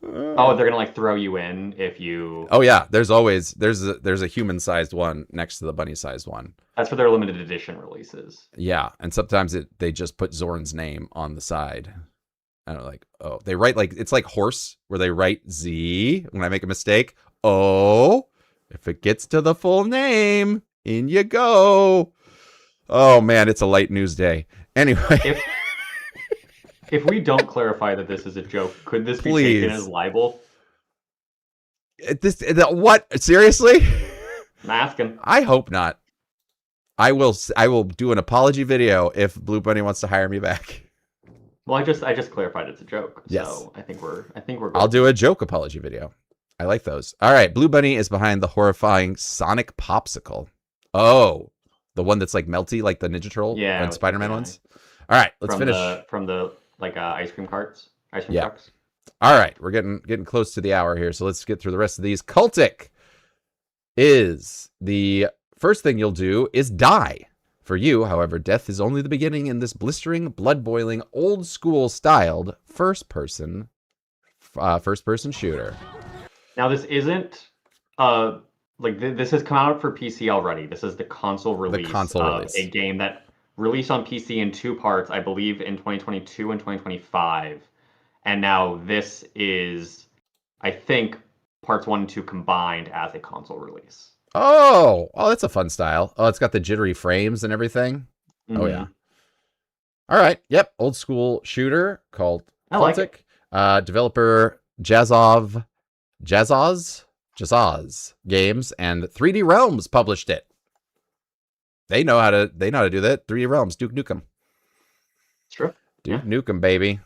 S2: Oh, they're gonna like throw you in if you.
S1: Oh yeah, there's a human-sized one next to the bunny-sized one.
S2: That's for their limited edition releases.
S1: Yeah, and sometimes they just put Zorn's name on the side. I don't know, like, oh, they write like, it's like horse, where they write Z when I make a mistake. Oh, if it gets to the full name, in you go. Oh man, it's a light news day. Anyway.
S2: If we don't clarify that this is a joke, could this be taken as libel?
S1: What? Seriously?
S2: I'm asking.
S1: I hope not. I will do an apology video if Blue Bunny wants to hire me back.
S2: Well, I just clarified it's a joke.
S1: Yes.
S2: So I think we're good.
S1: I'll do a joke apology video. I like those. All right, Blue Bunny is behind the horrifying Sonic Popsicle. Oh, the one that's like melty, like the Ninja Turtle and Spider-Man ones. All right, let's finish
S2: from the like ice cream trucks.
S1: All right, we're getting close to the hour here, so let's get through the rest of these. Cultic is the first thing you'll do is die. For you, however, death is only the beginning in this blistering, blood-boiling, old-school styled first-person shooter.
S2: Now, this isn't this has come out for PC already. This is the console release of a game that released on PC in 2 parts, I believe, in 2022 and 2025. And now this is, I think, parts 1 and 2 combined as a console release.
S1: Oh, that's a fun style. Oh, it's got the jittery frames and everything. Mm-hmm. Oh, yeah. All right. Yep. Old school shooter called Cultic. Developer Jazzoz Games and 3D Realms published it. They know how to do that. 3D Realms, Duke Nukem.
S2: It's true.
S1: Duke Nukem, baby.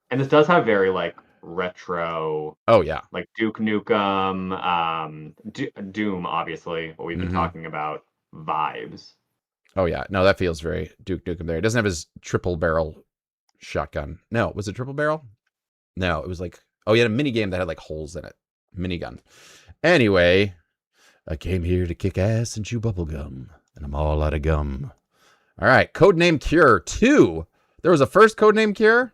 S2: And this does have very like retro.
S1: Oh yeah.
S2: Like Duke Nukem, Doom, obviously, what we've been talking about, vibes.
S1: Oh yeah. No, that feels very Duke Nukem there. It doesn't have his triple barrel shotgun. No, was it triple barrel? No, it was like, oh, he had a mini game that had like holes in it. Minigun. Anyway, I came here to kick ass and chew bubble gum. And I'm all out of gum. All right, Codename Cure 2. There was a first Codename Cure.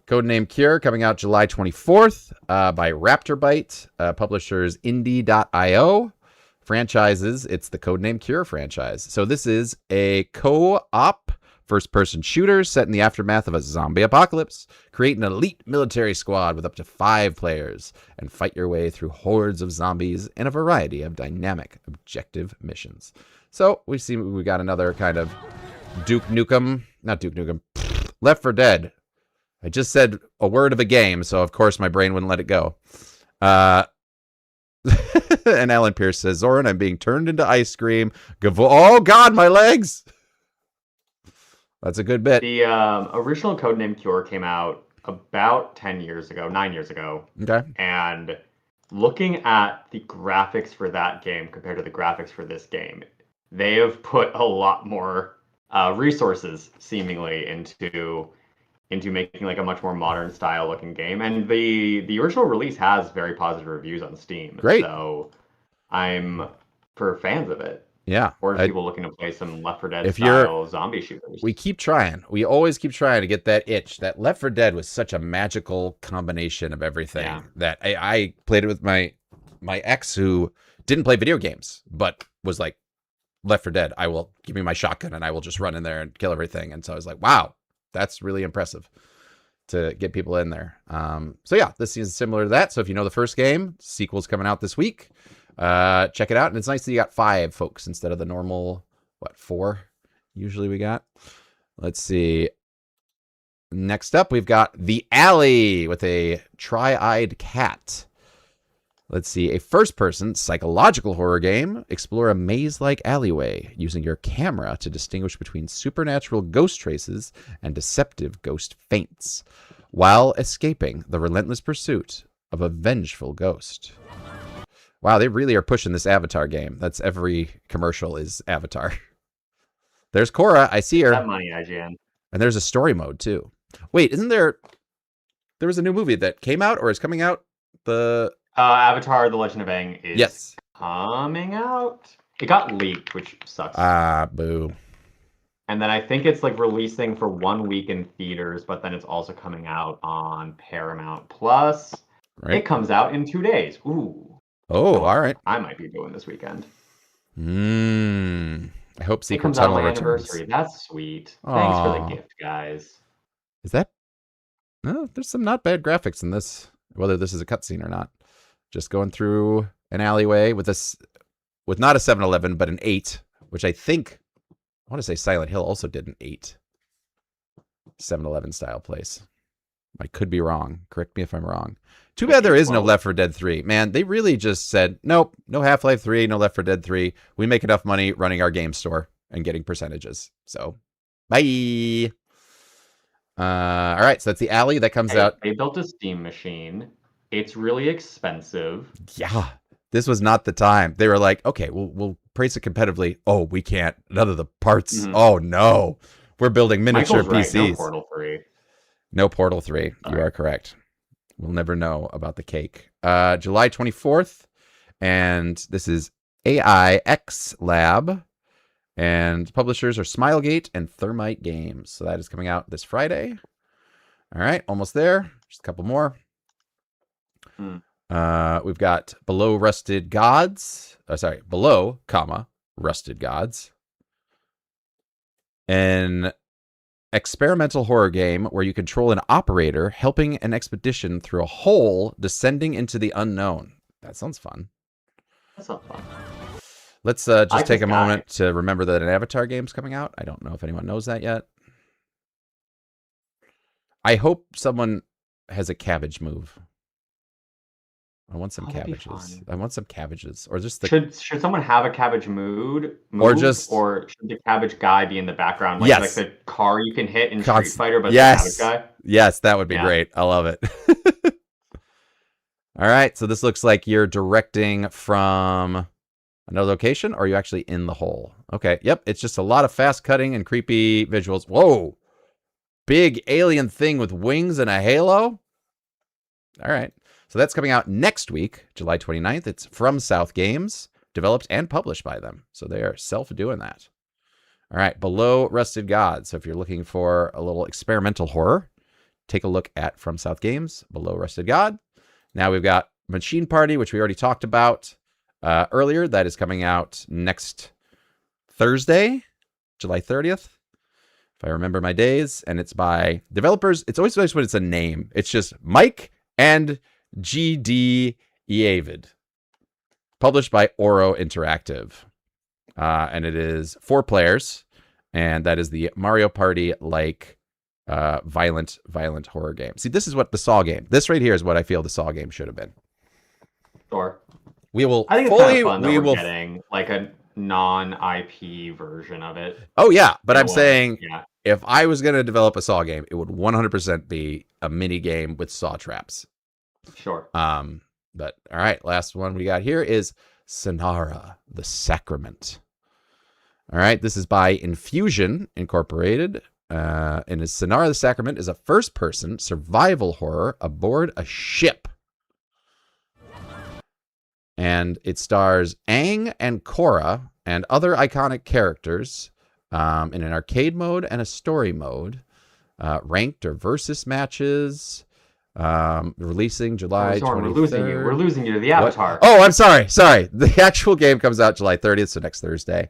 S1: Codename Cure coming out July 24th by Raptor Byte. Publishers Indie.io. Franchises, it's the Codename Cure franchise. So this is a co-op first-person shooter set in the aftermath of a zombie apocalypse. Create an elite military squad with up to 5 players and fight your way through hordes of zombies in a variety of dynamic objective missions. So we got another kind of Left 4 Dead. I just said a word of a game, so of course my brain wouldn't let it go. And Alan Pierce says, Zoran, I'm being turned into ice cream. Oh, God, my legs! That's a good bit.
S2: The original Codename Cure came out about 9 years ago.
S1: Okay.
S2: And looking at the graphics for that game compared to the graphics for this game, they have put a lot more resources, seemingly, into making like a much more modern style looking game. And the original release has very positive reviews on Steam.
S1: Great.
S2: So I'm for fans of it.
S1: Yeah.
S2: Or people looking to play some Left 4 Dead style zombie shooters.
S1: We keep trying. We always keep trying to get that itch. That Left 4 Dead was such a magical combination of everything that I played it with my ex who didn't play video games, but was like, Left 4 Dead, give me my shotgun and I will just run in there and kill everything. And so I was like, wow, that's really impressive to get people in there. So yeah, this is similar to that. So if you know the first game, sequel's coming out this week. Check it out. And it's nice that you got 5 folks instead of the normal, 4 usually we got. Let's see. Next up, we've got The Alley with a tri-eyed cat. Let's see. A first-person psychological horror game. Explore a maze-like alleyway using your camera to distinguish between supernatural ghost traces and deceptive ghost feints, while escaping the relentless pursuit of a vengeful ghost. Wow, they really are pushing this Avatar game. That's every commercial is Avatar. There's Cora. I see her.
S2: That money, IGN.
S1: And there's a story mode, too. Wait, isn't there... There was a new movie that came out or is coming out?
S2: Avatar: The Legend of Aang is coming out. It got leaked, which sucks.
S1: Boo.
S2: And then I think it's like releasing for 1 week in theaters, but then it's also coming out on Paramount Plus. Right. It comes out in 2 days. Ooh.
S1: Oh, all right.
S2: I might be doing this weekend.
S1: I hope Secret
S2: It comes
S1: Tunnel
S2: out on my
S1: returns.
S2: anniversary. That's sweet. Thanks for the gift, guys.
S1: Is that? No, there's some not bad graphics in this. Whether this is a cutscene or not. Just going through an alleyway with not a 7-Eleven, but an 8, which I want to say Silent Hill also did an 8 7-Eleven style place. I could be wrong. Correct me if I'm wrong. Too bad there is no Left 4 Dead 3. Man, they really just said, nope, no Half-Life 3, no Left 4 Dead 3. We make enough money running our game store and getting percentages. So, bye. All right, so that's The Alley that comes out.
S2: They built a Steam machine. It's really expensive.
S1: Yeah, this was not the time. They were like, okay, we'll price it competitively. Oh, we can't. None of the parts. Mm-hmm. Oh, no. We're building miniature PCs. Right.
S2: No Portal 3.
S1: No Portal 3. You are correct. We'll never know about the cake. July 24th. And this is AIX Lab. And publishers are Smilegate and Thermite Games. So that is coming out this Friday. All right, almost there. Just a couple more. We've got Below, Rusted Gods. An experimental horror game where you control an operator helping an expedition through a hole descending into the unknown. That sounds fun.
S2: That's not fun.
S1: Let's just take a moment to remember that an Avatar game's coming out. I don't know if anyone knows that yet. I hope someone has a cabbage move. I want some cabbages. I want some cabbages, or just
S2: should someone have a cabbage move,
S1: or
S2: should the cabbage guy be in the background, like the car you can hit in Street Fighter, but the cabbage guy?
S1: Yes, that would be great. I love it. All right, so this looks like you're directing from another location, or are you actually in the hole? Okay, yep, it's just a lot of fast cutting and creepy visuals. Whoa, big alien thing with wings and a halo. All right. So that's coming out next week, July 29th. It's from South Games, developed and published by them. So they are self-doing that. All right, Below Rusted Gods. So if you're looking for a little experimental horror, take a look at From South Games, Below Rusted God. Now we've got Machine Party, which we already talked about earlier. That is coming out next Thursday, July 30th, if I remember my days. And it's by developers. It's always nice when it's a name. It's just Mike and G.D. Eavid. Published by Oro Interactive. And it is 4 players. And that is the Mario Party-like violent horror game. See, this is what the Saw game. This right here is what I feel the Saw game should have been.
S2: Sure.
S1: We will
S2: I think it's
S1: fully.
S2: kind of fun that
S1: we
S2: we're
S1: will.
S2: getting like a non-IP version of it.
S1: Oh yeah, but
S2: You
S1: I'm
S2: know,
S1: saying
S2: yeah,
S1: if I was going to develop a Saw game, it would 100% be a mini game with Saw traps.
S2: sure.
S1: But all right, last one we got here is Sonara, the Sacrament. All right, this is by Infusion Incorporated. And Sonara the Sacrament is a first-person survival horror aboard a ship. And it stars Aang and Korra and other iconic characters in an arcade mode and a story mode. Ranked or versus matches. Releasing July 23rd.
S2: We're losing you to the Avatar.
S1: Oh, I'm sorry. The actual game comes out July 30th, so next Thursday.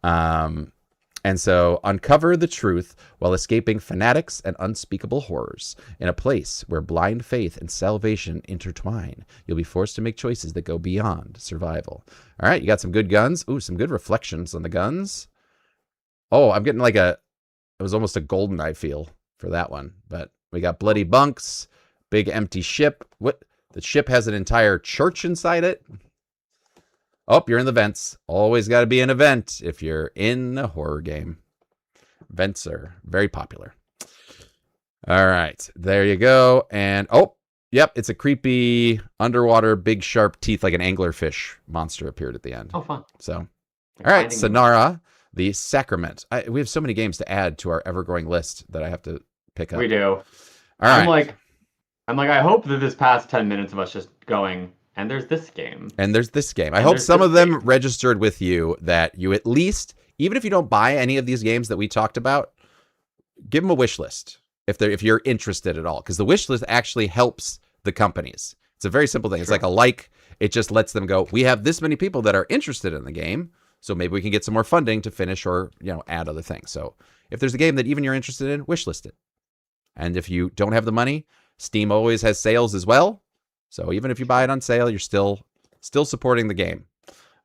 S1: And so uncover the truth while escaping fanatics and unspeakable horrors. In a place where blind faith and salvation intertwine, you'll be forced to make choices that go beyond survival. All right, you got some good guns. Ooh, some good reflections on the guns. Oh, I'm getting like it was almost a GoldenEye feel for that one. But we got bloody bunks, big empty ship. What? The ship has an entire church inside it. Oh, you're in the vents. Always got to be an event if you're in a horror game. Vents are very popular. All right, there you go. And oh, yep, it's a creepy underwater, big sharp teeth like an anglerfish monster appeared at the end.
S2: Oh, fun.
S1: So, all right, Sonara, the Sacrament. We have so many games to add to our ever-growing list that I have to pick up.
S2: We do.
S1: All right.
S2: I'm like, I hope that this past 10 minutes of us just going, and there's this game.
S1: And there's this game. I hope some of them registered with you, that you at least, even if you don't buy any of these games that we talked about, give them a wish list if you're interested at all. Because the wish list actually helps the companies. It's a very simple thing. It's like a like. It just lets them go, we have this many people that are interested in the game, so maybe we can get some more funding to finish or add other things. So if there's a game that even you're interested in, wish list it. And if you don't have the money, Steam always has sales as well. So even if you buy it on sale, you're still supporting the game.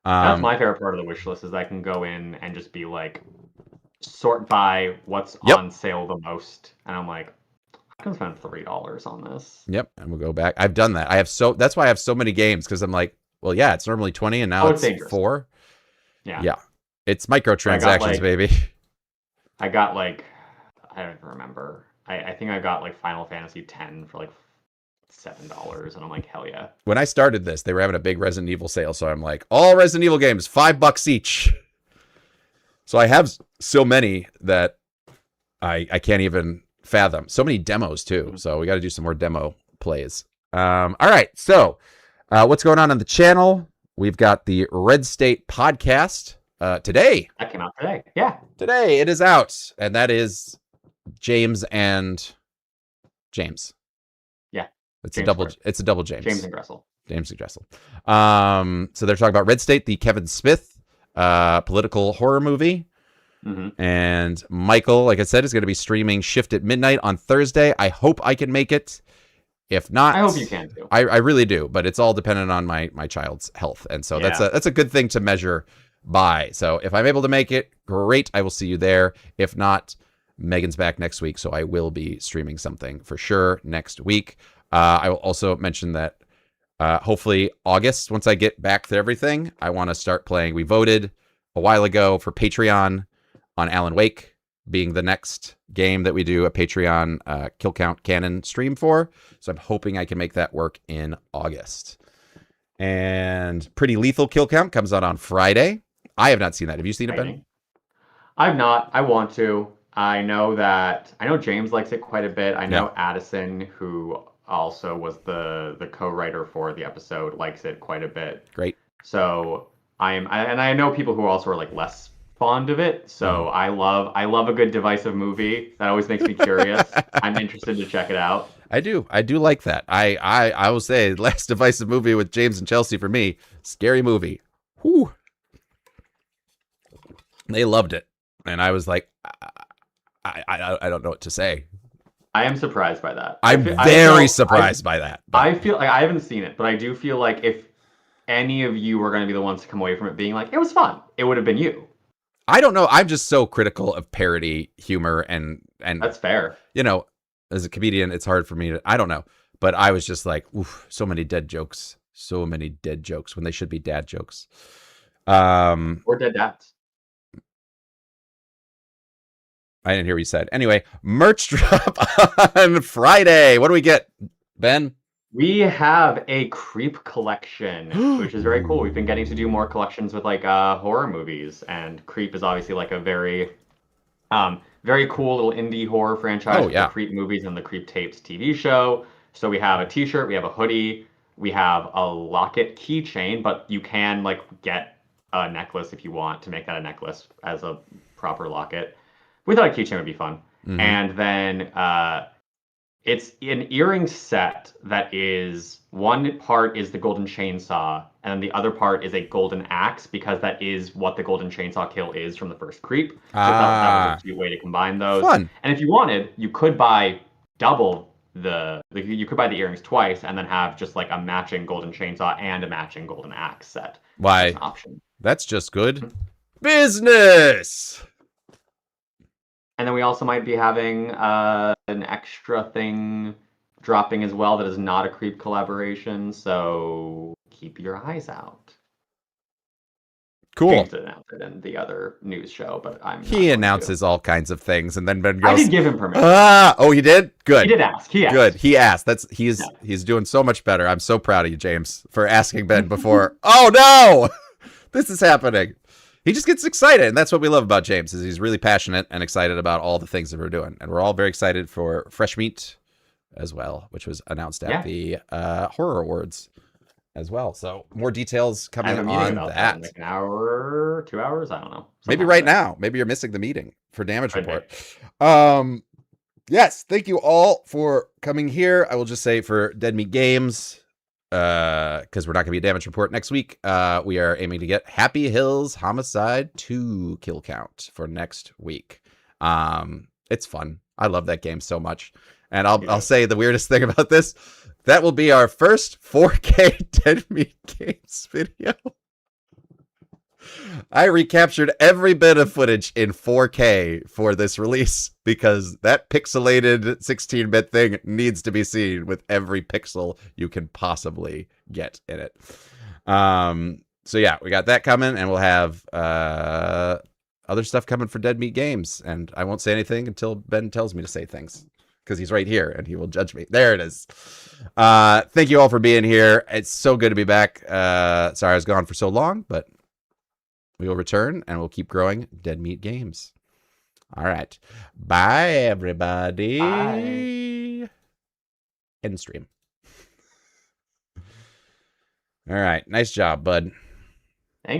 S2: That's my favorite part of the wish list, is I can go in and just be like, sort by what's on sale the most. And I'm like, I can spend $3 on this.
S1: Yep. And we'll go back. I've done that. That's why I have so many games, because I'm like, well, yeah, it's normally 20 and now it's
S2: dangerous.
S1: 4.
S2: Yeah.
S1: Yeah. It's microtransactions, baby.
S2: I got I don't even remember. I think I got Final Fantasy X for $7, and I'm like, hell yeah.
S1: When I started this, they were having a big Resident Evil sale, so I'm like, all Resident Evil games, $5 each. So I have so many that I can't even fathom. So many demos too. So we got to do some more demo plays. All right. So what's going on the channel? We've got the Red State podcast today.
S2: That came out today. Yeah.
S1: Today it is out, and that is James and James.
S2: Yeah.
S1: It's a double James.
S2: James and Gressel.
S1: James and Gressel. So they're talking about Red State, the Kevin Smith political horror movie.
S2: Mm-hmm.
S1: And Michael, like I said, is going to be streaming Shift at midnight on Thursday. I hope I can make it. If not,
S2: I hope you can too.
S1: I really do, but it's all dependent on my child's health, and so that's a good thing to measure by. So if I'm able to make it, great. I will see you there. If not, Megan's back next week, so I will be streaming something for sure next week. I will also mention that hopefully August, once I get back to everything, I want to start playing. We voted a while ago for Patreon on Alan Wake being the next game that we do a Patreon kill count canon stream for. So I'm hoping I can make that work in August. And Pretty Lethal Kill Count comes out on Friday. I have not seen that. Have you seen it, Ben?
S2: I've not. I want to. I know James likes it quite a bit. I know Addison, who also was the co-writer for the episode, likes it quite a bit.
S1: Great.
S2: So I know people who also are less fond of it, so I love a good divisive movie. That always makes me curious. I'm interested to check it out.
S1: I do like that. I will say, last divisive movie with James and Chelsea for me, scary movie. Whew. They loved it, and I was like, I don't know what to say.
S2: I am surprised by that.
S1: I'm very surprised by that. But
S2: I feel like I haven't seen it, but I do feel like if any of you were going to be the ones to come away from it being like, it was fun, it would have been you.
S1: I don't know. I'm just so critical of parody humor, and
S2: That's fair.
S1: You know, as a comedian, it's hard for me to. I don't know, but I was just like, oof, so many dead jokes when they should be dad jokes.
S2: Or dead dads.
S1: I didn't hear what you said. Anyway, merch drop on Friday. What do we get, Ben?
S2: We have a Creep collection, which is very cool. We've been getting to do more collections with like horror movies, and Creep is obviously like a very, very cool little indie horror franchise.
S1: Oh, yeah.
S2: The Creep movies and the Creep Tapes TV show. So we have a T-shirt, we have a hoodie, we have a locket keychain, but you can like get a necklace if you want to make that a necklace as a proper locket. We thought a keychain would be fun. Mm-hmm. And then it's an earring set that is, one part is the golden chainsaw, and then the other part is a golden axe, because that is what the golden chainsaw kill is from the first Creep. So that was a cute way to combine those.
S1: Fun.
S2: And if you wanted, you could buy double you could buy the earrings twice and then have just like a matching golden chainsaw and a matching golden axe set.
S1: Why?
S2: That's an option.
S1: That's just good business.
S2: And then we also might be having an extra thing dropping as well that is not a Creep collaboration, so keep your eyes out.
S1: Cool.
S2: James did announce it in the other news show, but
S1: he announces all kinds of things, and then Ben goes,
S2: I did give him permission.
S1: Oh, he did? Good.
S2: He did ask. He asked.
S1: Good. He asked. He's doing so much better. I'm so proud of you, James, for asking Ben before. Oh no! This is happening. He just gets excited, and that's what we love about James, is he's really passionate and excited about all the things that we're doing. And we're all very excited for Fresh Meat as well, which was announced at the Horror Awards as well. So more details coming on that.
S2: In like an hour, 2 hours, I don't know.
S1: Maybe right now. Maybe you're missing the meeting for Damage Report. Yes, thank you all for coming here. I will just say for Dead Meat Games, because we're not going to be a Damage Report next week, we are aiming to get Happy Hills Homicide 2 kill count for next week. It's fun. I love that game so much. And I'll say the weirdest thing about this, that will be our first 4K Dead Meat Games video. I recaptured every bit of footage in 4K for this release, because that pixelated 16-bit thing needs to be seen with every pixel you can possibly get in it. So yeah, we got that coming, and we'll have other stuff coming for Dead Meat Games, and I won't say anything until Ben tells me to say things, because he's right here and he will judge me. There it is. Thank you all for being here. It's so good to be back. Sorry I was gone for so long, but we will return and we'll keep growing Dead Meat Games. All right. Bye, everybody.
S2: Bye.
S1: End stream. All right. Nice job, bud.
S2: Thank you.